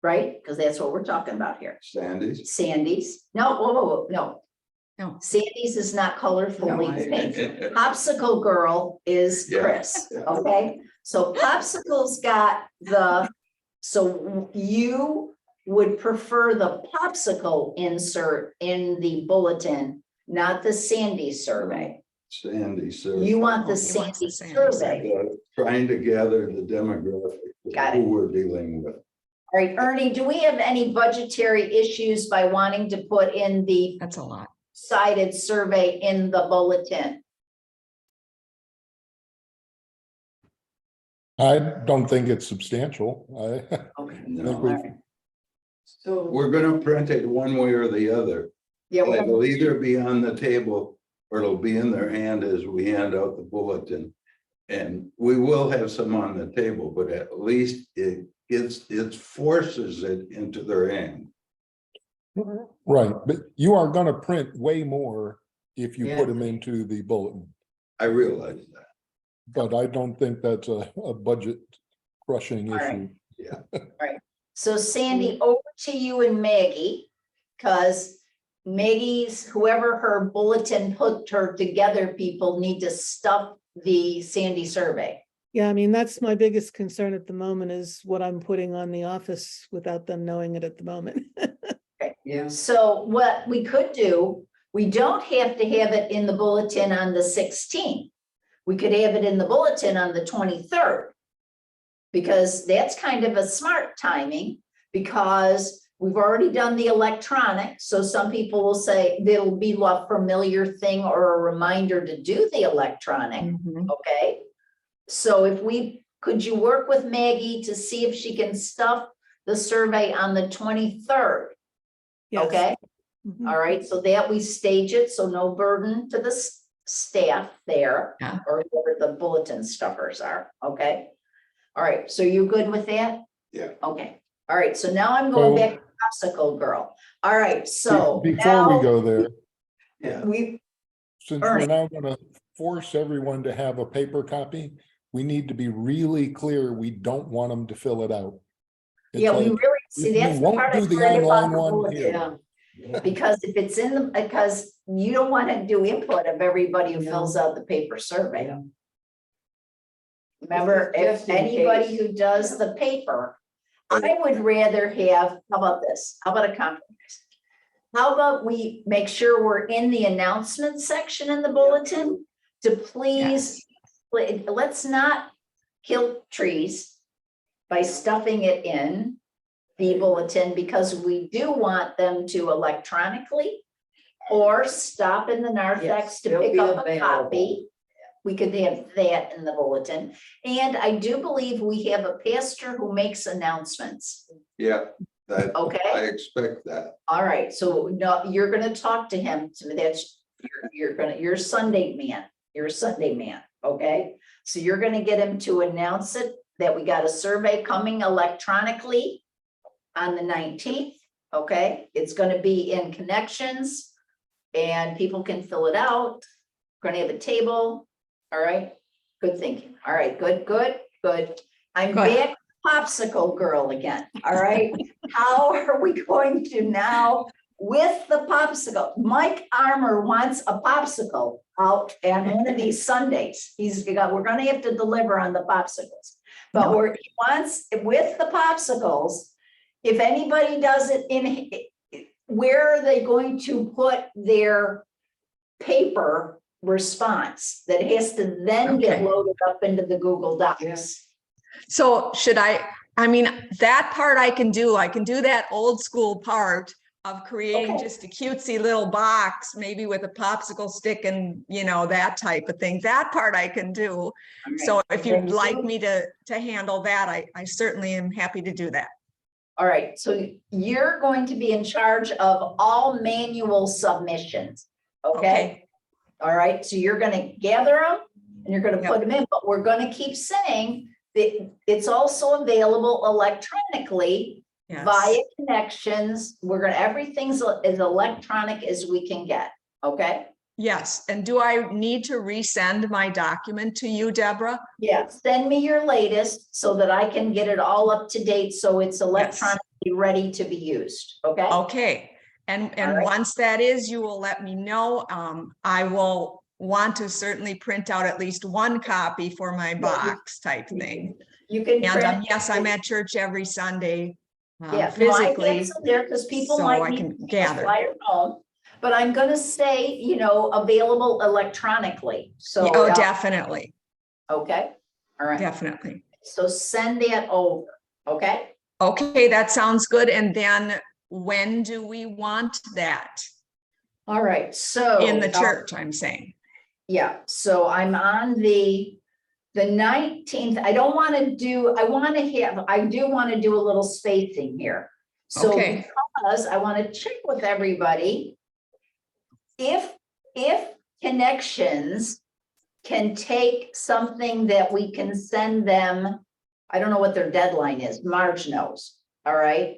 right? Because that's what we're talking about here. Sandy's. Sandy's, no, whoa, whoa, whoa, no. No. Sandy's is not colorfully No, pink. Popsicle Girl is Yeah. Chris, Yeah. okay? So Popsicle's got so you would prefer the Popsicle insert in the bulletin, not the Sandy survey. Sandy, sir. You want the He wants Sandy the Sandy survey. Trying to gather the demographic Got of it. who we're dealing with. All right, Ernie, do we have any budgetary issues by wanting to put in the That's a lot. cited survey in the bulletin? I don't think it's substantial. Okay. No. think we've- All right. So, We're gonna print it one way or the other. Yeah, we're gonna- It'll either be on the table or it'll be in their hand as we hand out the bulletin. And we will have some on the table, but at least it forces it into their hand. Right, but you are gonna print way more if you Yeah. put them into the bulletin. I realize that. But I don't think that's a budget crushing All right. issue. So Sandy, over to you and Maggie, because Maggie's, whoever her bulletin put her together, people need to stuff the Sandy survey. Yeah, I mean, that's my biggest concern at the moment is what I'm putting on the office without them knowing it at the moment. yeah, So what we could do, we don't have to have it in the bulletin on the 16th. We could have it in the bulletin on the 23rd. Because that's kind of a smart timing, because we've already done the electronic. So some people will say it'll be a familiar thing or a reminder to do the electronic. Mhm. Okay, so could you work with Maggie to see if she can stuff the survey on the 23rd? Yes. Okay, Mhm. all right, so that we stage it, so no burden to the staff there. Yeah. Or whoever the bulletin stuffers are, okay? All right, so you good with that? Yeah. Okay, all right, so now I'm going So- back to Popsicle Girl. All right, so Before we now go there, Yeah. we, since Ernie. we're now gonna force everyone to have a paper copy, we need to be really clear, we don't want them to fill it out. It's yeah, we like, really, see, you that's the won't part do I the read about online the one bulletin. here. yeah. Because if it's in the, because you don't want to do input of everybody who fills out the paper survey. Yeah. Remember, if Just in anybody case. who does the paper, I would rather have, how about this? How about a compromise? How about we make sure we're in the announcement section in the bulletin to please, let's not kill trees by stuffing it in the bulletin, because we do want them to electronically or stop in the narthex Yes, to they'll pick be up a available. copy. We could have that in the bulletin. And I do believe we have a pastor who makes announcements. Yeah, that, Okay. I expect that. All right, so no, you're gonna talk to him. So that's, you're Sunday man. You're a Sunday man, okay? So you're gonna get him to announce it, that we got a survey coming electronically on the 19th, okay? It's gonna be in connections and people can fill it out. We're gonna have a table, all right? Good thinking. All right, good, good, good. I'm Good. back Popsicle Girl again, all right? How are we going to now with the popsicle? Mike Armour wants a popsicle out on one of these Sundays. We're gonna have to deliver on the popsicles. But No. he wants, with the popsicles, if anybody does it in, where are they going to put their paper response that has to then get Okay. loaded up into the Google Docs? Yes. So should I I mean, that part I can do. I can do that old school part of creating Okay. just a cutesy little box, maybe with a popsicle stick and, that type of thing. That part I can do. All right. So if Then you'd like you- me to handle that, I certainly am happy to do that. All right, so you're going to be in charge of all manual submissions, okay? All right, so you're gonna gather them and you're gonna Yep. put them in, but we're gonna keep saying that it's also available electronically Yes. via connections. We're gonna, everything's as electronic as we can get, okay? Yes. And do I need to resend my document to you, Deborah? Yeah, send me your latest so that I can get it all up to date, so it's electronically ready to be used, okay? Okay. And right. once that is, you will let me know. I will want to certainly print out at least one copy for my box type thing. You can And print. yes, I'm at church every Sunday Yeah, physically, there, because people so might I need can to gather. fly at home. But I'm gonna say, available electronically, so. Oh, definitely, Okay, all right, definitely. so send that over, okay? Okay, that sounds good. And then when do we want that? All right, so. In the church, I'm saying. Yeah, so I'm on the 19th. I do want to do a little spacing here. So Okay. because I want to check with everybody. If connections can take something that we can send them, I don't know what their deadline is, Marge knows, all right?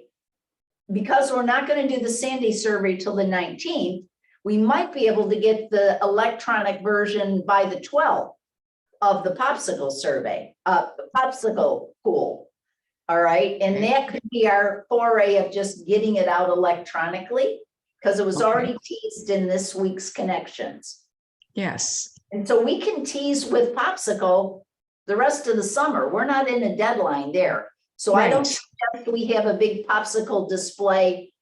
Because we're not going to do the Sandy survey till the 19th, we might be able to get the electronic version by the 12th of the popsicle survey, popsicle pool. All right, and that could be our foray of just getting it out electronically, because it was already teased in this week's connections. Yes. And so we can tease with popsicle the rest of the summer. We're not in a deadline there. So I don't suggest we have a big popsicle display.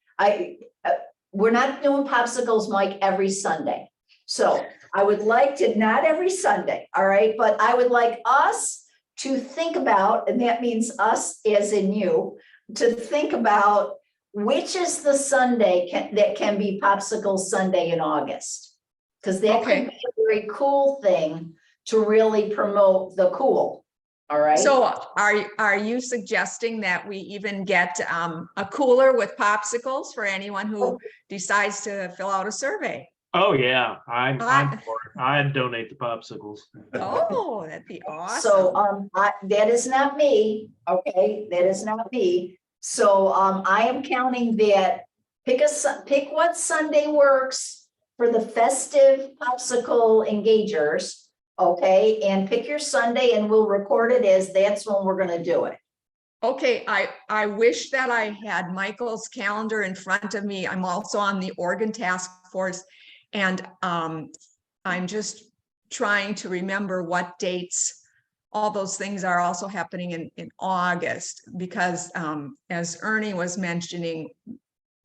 We're not doing popsicles, Mike, every Sunday. So I would like to, not every Sunday, all right, but I would like us to think about, and that means us as in you, to think about which is the Sunday that can be Popsicle Sunday in August. Because that could be a very cool thing to really promote the cool, all right? So are you suggesting that we even get a cooler with popsicles for anyone who decides to fill out a survey? Oh, yeah, I'm for it. I'd donate the popsicles. Oh, that'd be awesome. So that is not me, okay? That is not me. So I am counting that, pick what Sunday works for the festive popsicle engagers, okay? And pick your Sunday and we'll record it as that's when we're gonna do it. Okay, I wish that I had Michael's calendar in front of me. I'm also on the Oregon Task Force, and I'm just trying to remember what dates all those things are also happening in August, because as Ernie was mentioning,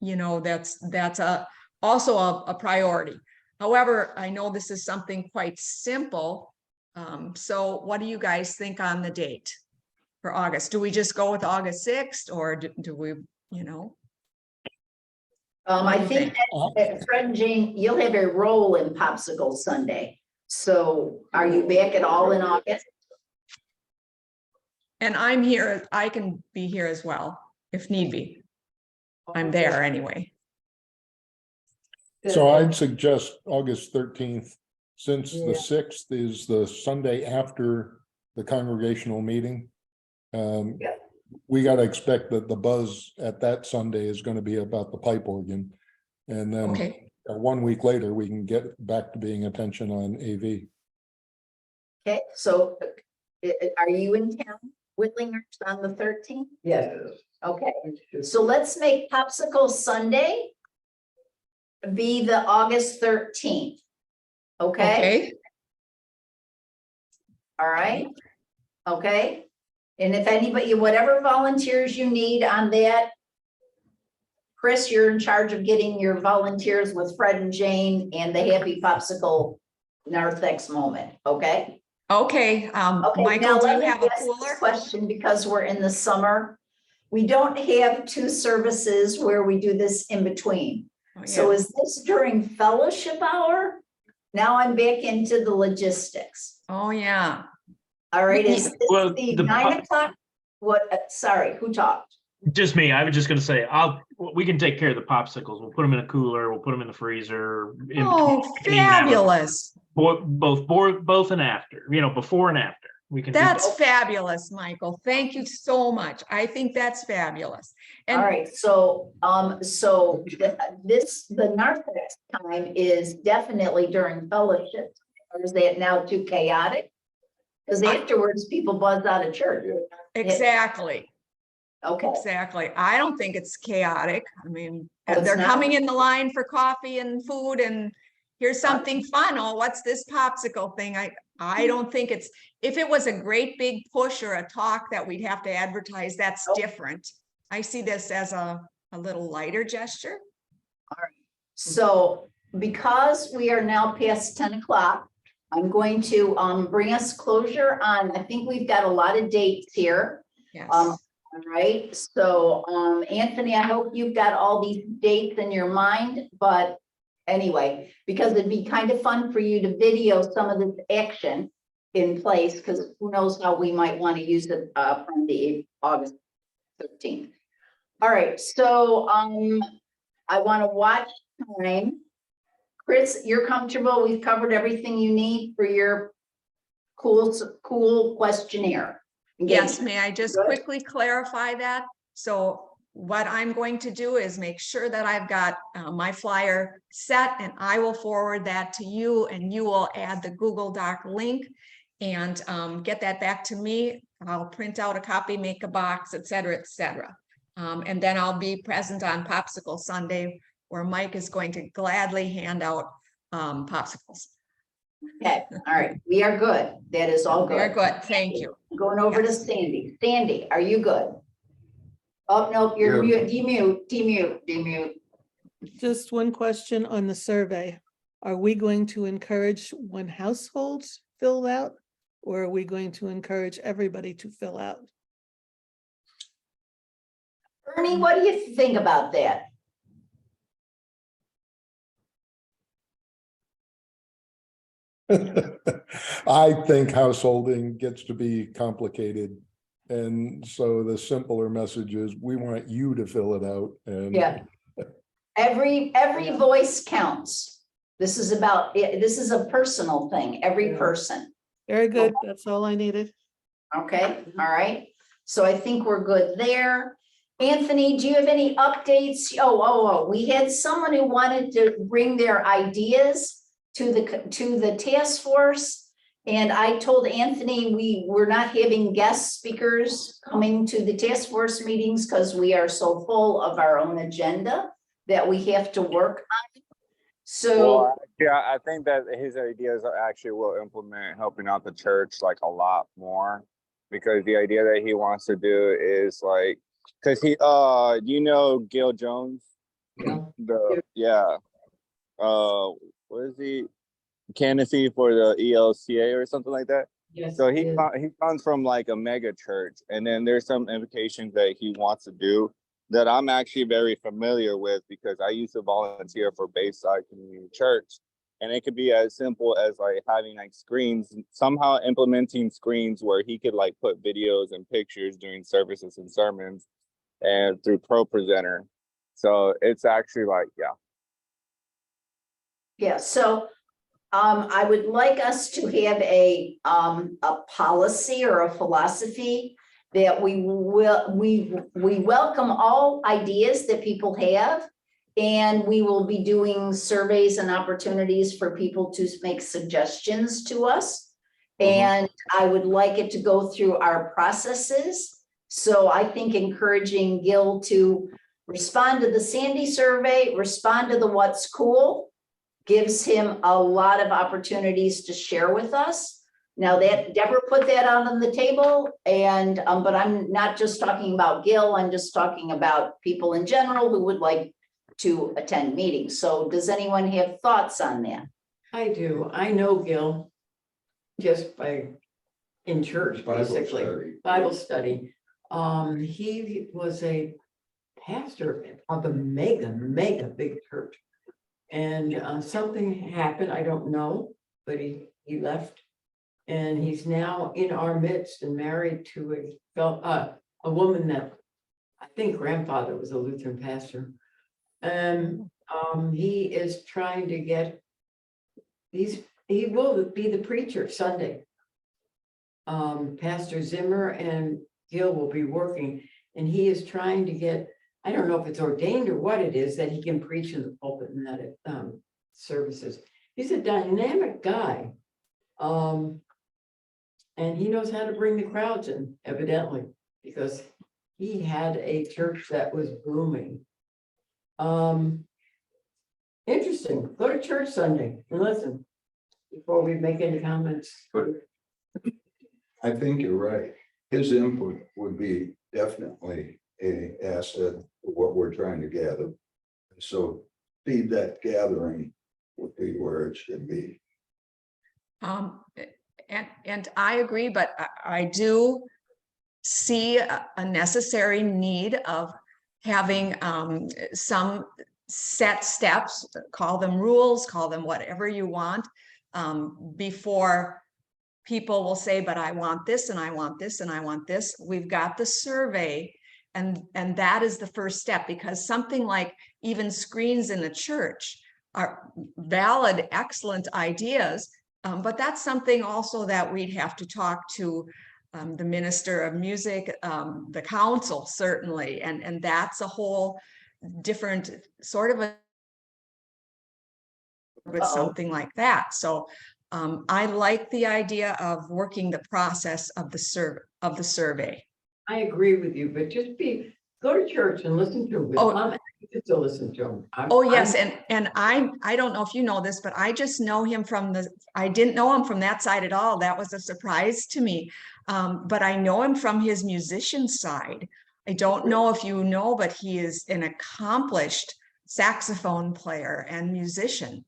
that's also a priority. However, I know this is something quite simple. So what do you guys think on the date for August? Do we just go with August 6th, or do we, I think that Fred and Jane, you'll have a role in Popsicle Sunday. So are you back at all in August? And I'm here, I can be here as well, if need be. I'm there anyway. So I'd suggest August 13th, since the 6th is the Sunday after the congregational meeting. We got to expect that the buzz at that Sunday is going to be about the pipe organ. And then 1 week later, we can get back to being attention on AV. Okay, so are you in town, Whitlinghurst, on the 13th? Yes. Okay, so let's make Popsicle Sunday be the August 13th. Okay? All right, okay. And if anybody, whatever volunteers you need on that, Chris, you're in charge of getting your volunteers with Fred and Jane and the Happy Popsicle Narthex moment, okay? Okay, Okay, Michael, now do let you me have a ask this cooler? question, because we're in the summer. we don't have two services where we do this in between. Oh, So yeah. is this during fellowship hour? Now I'm back into the logistics. Oh, yeah. All right, is this Well, the the 9 o'clock? What, sorry, who talked? Just me. I was just gonna say, we can take care of the popsicles. We'll put them in a cooler. We'll put them in the freezer. Oh, fabulous. Both and after, before and after. We can. do That's both. fabulous, Michael. Thank you so much. I think that's fabulous. All And right, so, the narthex time is definitely during fellowship. Or is that now too chaotic? Because afterwards, people buzz out of church. exactly, Okay, exactly. I don't think it's chaotic. I mean, Oh, it's they're not? coming in the line for coffee and food and here's something fun. Oh, what's this popsicle thing? I don't think it's, if it was a great big push or a talk that we'd have to advertise, that's Nope. different. I see this as a little lighter gesture. so because we are now past 10 o'clock, I'm going to bring us closure on, I think we've got a lot of dates here. Yes. All right, so Anthony, I hope you've got all these dates in your mind, but anyway, because it'd be kind of fun for you to video some of this action in place, because who knows how we might want to use it from the August 13th. All right, so I want to watch time. Chris, you're comfortable? We've covered everything you need for your cool questionnaire. Yes, may I just Good. quickly clarify that? So what I'm going to do is make sure that I've got my flyer set and I will forward that to you and you will add the Google Doc link and get that back to me. I'll print out a copy, make a box, et cetera, et cetera. And then I'll be present on Popsicle Sunday where Mike is going to gladly hand out popsicles. Okay, all right, we are good. That is all good. Very good, thank you. Going over to Yes. Sandy. Sandy, are you good? Oh, no, you're Yeah. mute, demute. Just one question on the survey. Are we going to encourage when households fill out? Or are we going to encourage everybody to fill out? Ernie, what do you think about that? I think householding gets to be complicated. And so the simpler message is, we want you to fill it out and. Yeah. Every voice counts. This is a personal thing, every Yeah. person. Very good, that's all I needed. Okay, all right. So I think we're good there. Anthony, do you have any updates? Oh, we had someone who wanted to bring their ideas to the task force. And I told Anthony, we're not having guest speakers coming to the task force meetings because we are so full of our own agenda that we have to work on. So, Well, yeah, I think that his ideas are actually will implement helping out the church like a lot more, because the idea that he wants to do is like, because he, Gil Jones, what is he, candidacy for the ELCA or something like that. Yes. So it is. he comes from like a mega church, and then there's some implications that he wants to do that I'm actually very familiar with, because I used to volunteer for Bayside Community Church, and it could be as simple as like having like screens, somehow implementing screens where he could like put videos and pictures during services and sermons, and through Pro Presenter. So it's actually like, yeah, so I would like us to have a policy or a philosophy that we welcome all ideas that people have, and we will be doing surveys and opportunities for people to make suggestions to us. And I would like it to go through our processes. So I think encouraging Gil to respond to the Sandy survey, respond to the What's Cool, gives him a lot of opportunities to share with us. Now that Deborah put that out on the table, and but I'm not just talking about Gil, I'm just talking about people in general who would like to attend meetings. So does anyone have thoughts on that? I do. I know Gil just in church, basically, Bible study. He was a pastor of a mega big church. And something happened, I don't know, but he left. And he's now in our midst and married to a woman that I think grandfather was a Lutheran pastor. And he is trying to get, he will be the preacher Sunday. Pastor Zimmer and Gil will be working, and he is trying to get, I don't know if it's ordained or what it is, that he can preach in the pulpit and that services. He's a dynamic guy. And he knows how to bring the crowds in, evidently, because he had a church that was booming. Interesting. Go to church Sunday and listen before we make any comments. I think you're right. His input would be definitely an asset to what we're trying to gather. So feed that gathering would be where it should be. And I agree, but I do see a necessary need of having some set steps, call them rules, call them whatever you want, before people will say, but I want this and I want this and I want this. We've got the survey, and that is the first step, because something like even screens in the church are valid, excellent ideas. But that's something also that we'd have to talk to the Minister of Music, the council, certainly. And that's a whole different sort of with something like that. So I like the idea of working the process of the survey. I agree with you, but just go to church and listen to him. Oh. I'm happy to listen to him. Oh, yes. And I don't know if you know this, but I just know him from I didn't know him from that side at all. That was a surprise to me. But I know him from his musician side. I don't know if you know, but he is an accomplished saxophone player and musician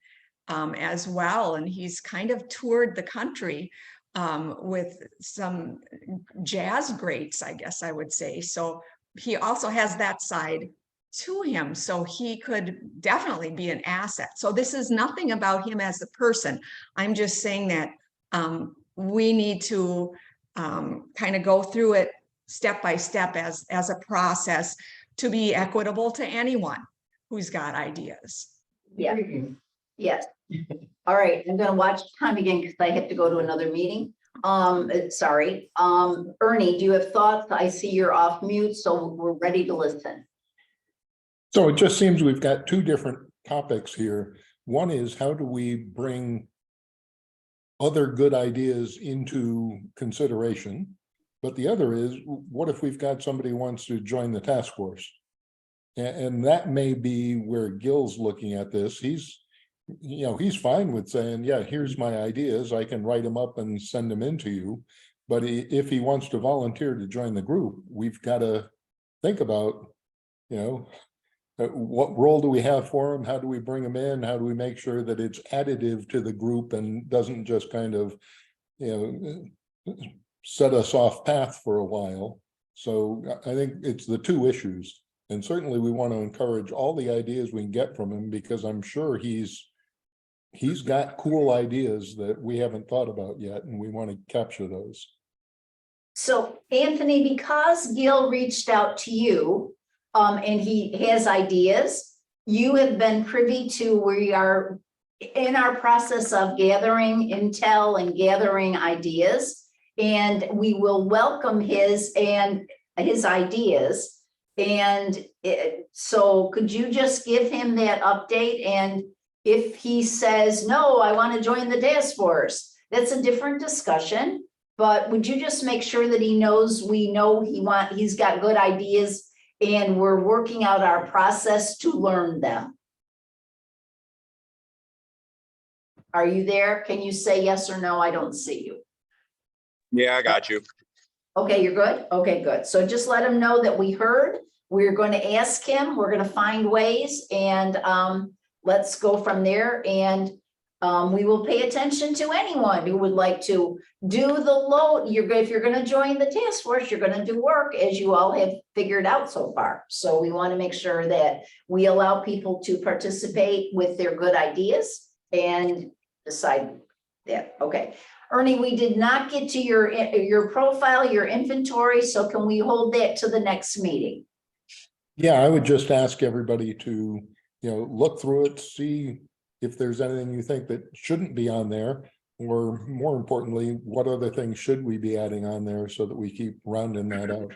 as well. And he's kind of toured the country with some jazz greats, I guess I would say. So he also has that side to him, so he could definitely be an asset. So this is nothing about him as a person. I'm just saying that we need to kind of go through it step by step as a process to be equitable to anyone who's got ideas. Yeah. Yes. All right, I'm gonna watch time again because I have to go to another meeting. Sorry. Ernie, do you have thoughts? I see you're off mute, so we're ready to listen. So it just seems we've got two different topics here. One is, how do we bring other good ideas into consideration? But the other is, what if we've got somebody who wants to join the task force? And that may be where Gil's looking at this. He's fine with saying, yeah, here's my ideas. I can write them up and send them in to you. But if he wants to volunteer to join the group, we've got to think about, what role do we have for him? How do we bring him in? How do we make sure that it's additive to the group and doesn't just kind of, set us off path for a while? So I think it's the two issues. And certainly we want to encourage all the ideas we can get from him, because I'm sure he's got cool ideas that we haven't thought about yet, and we want to capture those. So Anthony, because Gil reached out to you, and he has ideas, you have been privy to, we are in our process of gathering intel and gathering ideas, and we will welcome his ideas. And so could you just give him that update? And if he says, no, I want to join the task force, that's a different discussion. But would you just make sure that he knows, we know he's got good ideas and we're working out our process to learn them? Are you there? Can you say yes or no? I don't see you. Yeah, I got you. Okay, you're good? Okay, good. So just let him know that we heard. We're going to ask him, we're going to find ways, and let's go from there. And We will pay attention to anyone who would like to do the load. If you're gonna join the task force, you're gonna do work as you all have figured out so far. So we want to make sure that we allow people to participate with their good ideas and decide that, okay. Ernie, we did not get to your profile, your inventory, so can we hold that to the next meeting? Yeah, I would just ask everybody to, look through it, see if there's anything you think that shouldn't be on there, or more importantly, what other things should we be adding on there so that we keep rounding that out.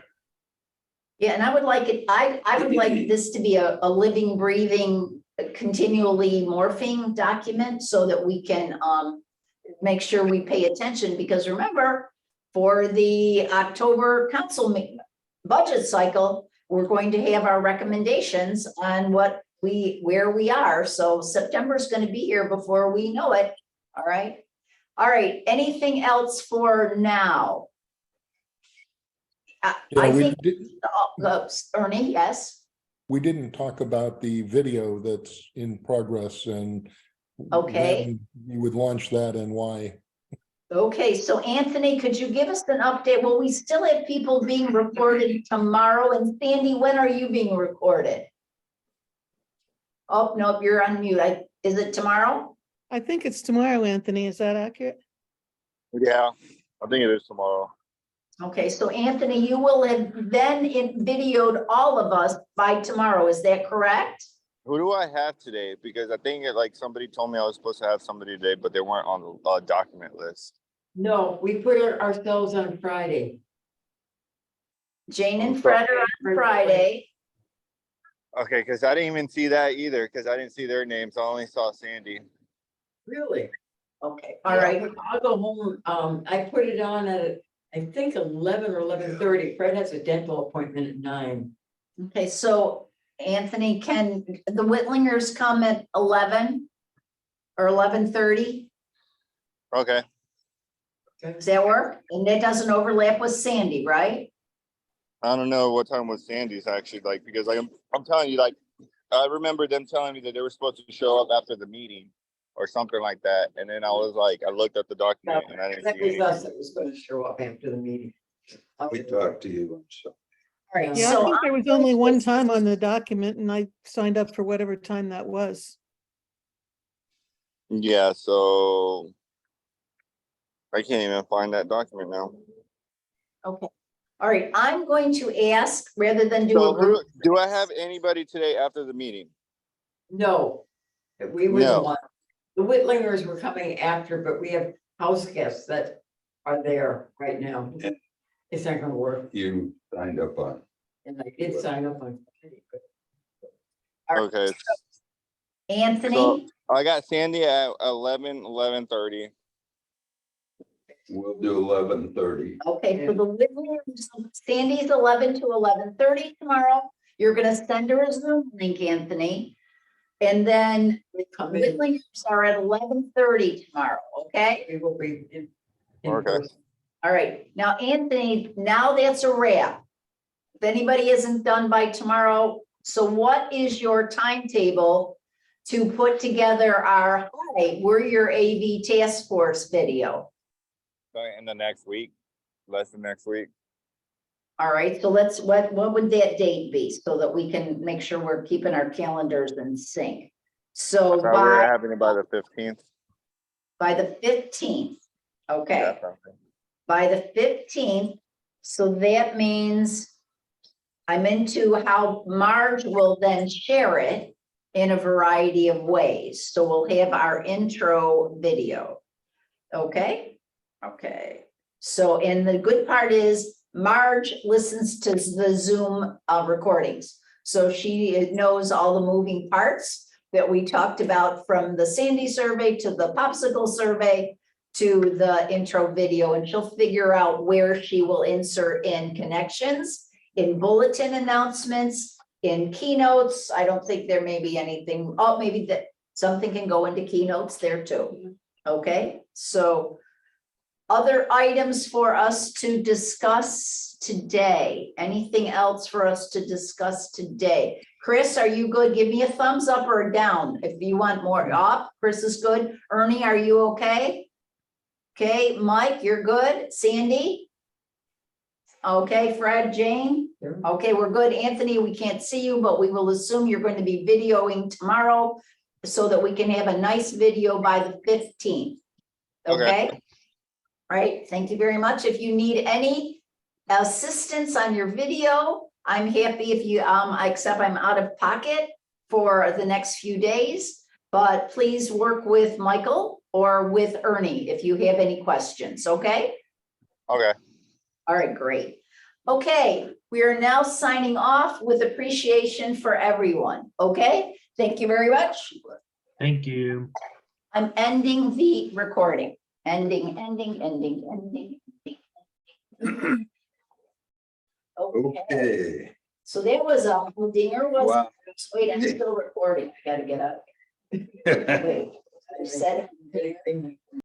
Yeah, and I would like it, I would like this to be a living, breathing, continually morphing document so that we can make sure we pay attention, because remember, for the October council budget cycle, we're going to have our recommendations on where we are. So September is going to be here before we know it. All right. All right. Anything else for now? I think, Ernie, yes. We didn't talk about the video that's in progress and Okay. when you would launch that and why. Okay, so Anthony, could you give us an update? Well, we still have people being recorded tomorrow, and Sandy, when are you being recorded? Oh, no, you're on mute. Is it tomorrow? I think it's tomorrow, Anthony. Is that accurate? Yeah, I think it is tomorrow. Okay, so Anthony, you will have then videoed all of us by tomorrow. Is that correct? Who do I have today? Because I think somebody told me I was supposed to have somebody today, but they weren't on the document list. No, we put ourselves on Friday. Jane and Fred are on Friday. Okay, because I didn't even see that either, because I didn't see their names. I only saw Sandy. Really? Okay, all right. I'll go home. I put it on at, I think 11 or 11:30. Fred has a dental appointment at 9. Okay, so Anthony, can the Whitlingers come at 11 or 11:30? Okay. Does that work? And that doesn't overlap with Sandy, right? I don't know what time was Sandy's actually, because I'm telling you, I remember them telling me that they were supposed to show up after the meeting or something like that. And then I was I looked at the document and I didn't That see was anything. us that was going to show up after the meeting. We talked to you. So. All right, Yeah, I so think there was only one time on the document and I signed up for whatever time that was. Yeah, so I can't even find that document now. okay. All right, I'm going to ask, rather than do So a group. do I have anybody today after the meeting? No, we were the No. one. The Whitlingers were coming after, but we have house guests that are there right now. It's not gonna work. You signed up on. And I did sign up on. Okay. Anthony, So I got Sandy at 11:30. We'll do 11:30. okay, for the Whitlingers, Sandy's 11 to 11:30 tomorrow. You're gonna send her a Zoom link, Anthony. And then We come in, Whitlingers are at 11:30 tomorrow, okay? we will be in Okay. person. All right, now Anthony, now that's a wrap. If anybody isn't done by tomorrow, so what is your timetable to put together our, hi, we're your AV task force video? In the next week, less than next week. All right, so let's, what would that date be so that we can make sure we're keeping our calendars in sync? So So we're by having it by the 15th. the 15th, okay. Yeah, something. By the 15th, so that means I'm into how Marge will then share it in a variety of ways. So we'll have our intro video. Okay, okay. So, and the good part is Marge listens to the Zoom recordings. So she knows all the moving parts that we talked about, from the Sandy survey to the popsicle survey to the intro video, and she'll figure out where she will insert in connections, in bulletin announcements, in keynotes. I don't think there may be anything, oh, maybe that something can go into keynotes there too. Okay, so other items for us to discuss today? Anything else for us to discuss today? Chris, are you good? Give me a thumbs up or a down if you want more. Up, Chris is good. Ernie, are you okay? Okay, Mike, you're good. Sandy? Okay, Fred, Jane? Sure. Okay, we're good. Anthony, we can't see you, but we will assume you're going to be videoing tomorrow so that we can have a nice video by the 15th. Okay. Okay? All right, thank you very much. If you need any assistance on your video, I'm happy if you, except I'm out of pocket for the next few days, but please work with Michael or with Ernie if you have any questions, okay? Okay. All right, great. Okay, we are now signing off with appreciation for everyone, okay? Thank you very much. Thank you. I'm ending the recording. Ending. Okay, Okay. so that was a dinger, was Wow. Wait, I'm still recording. I gotta get up. Wait, I said. Anything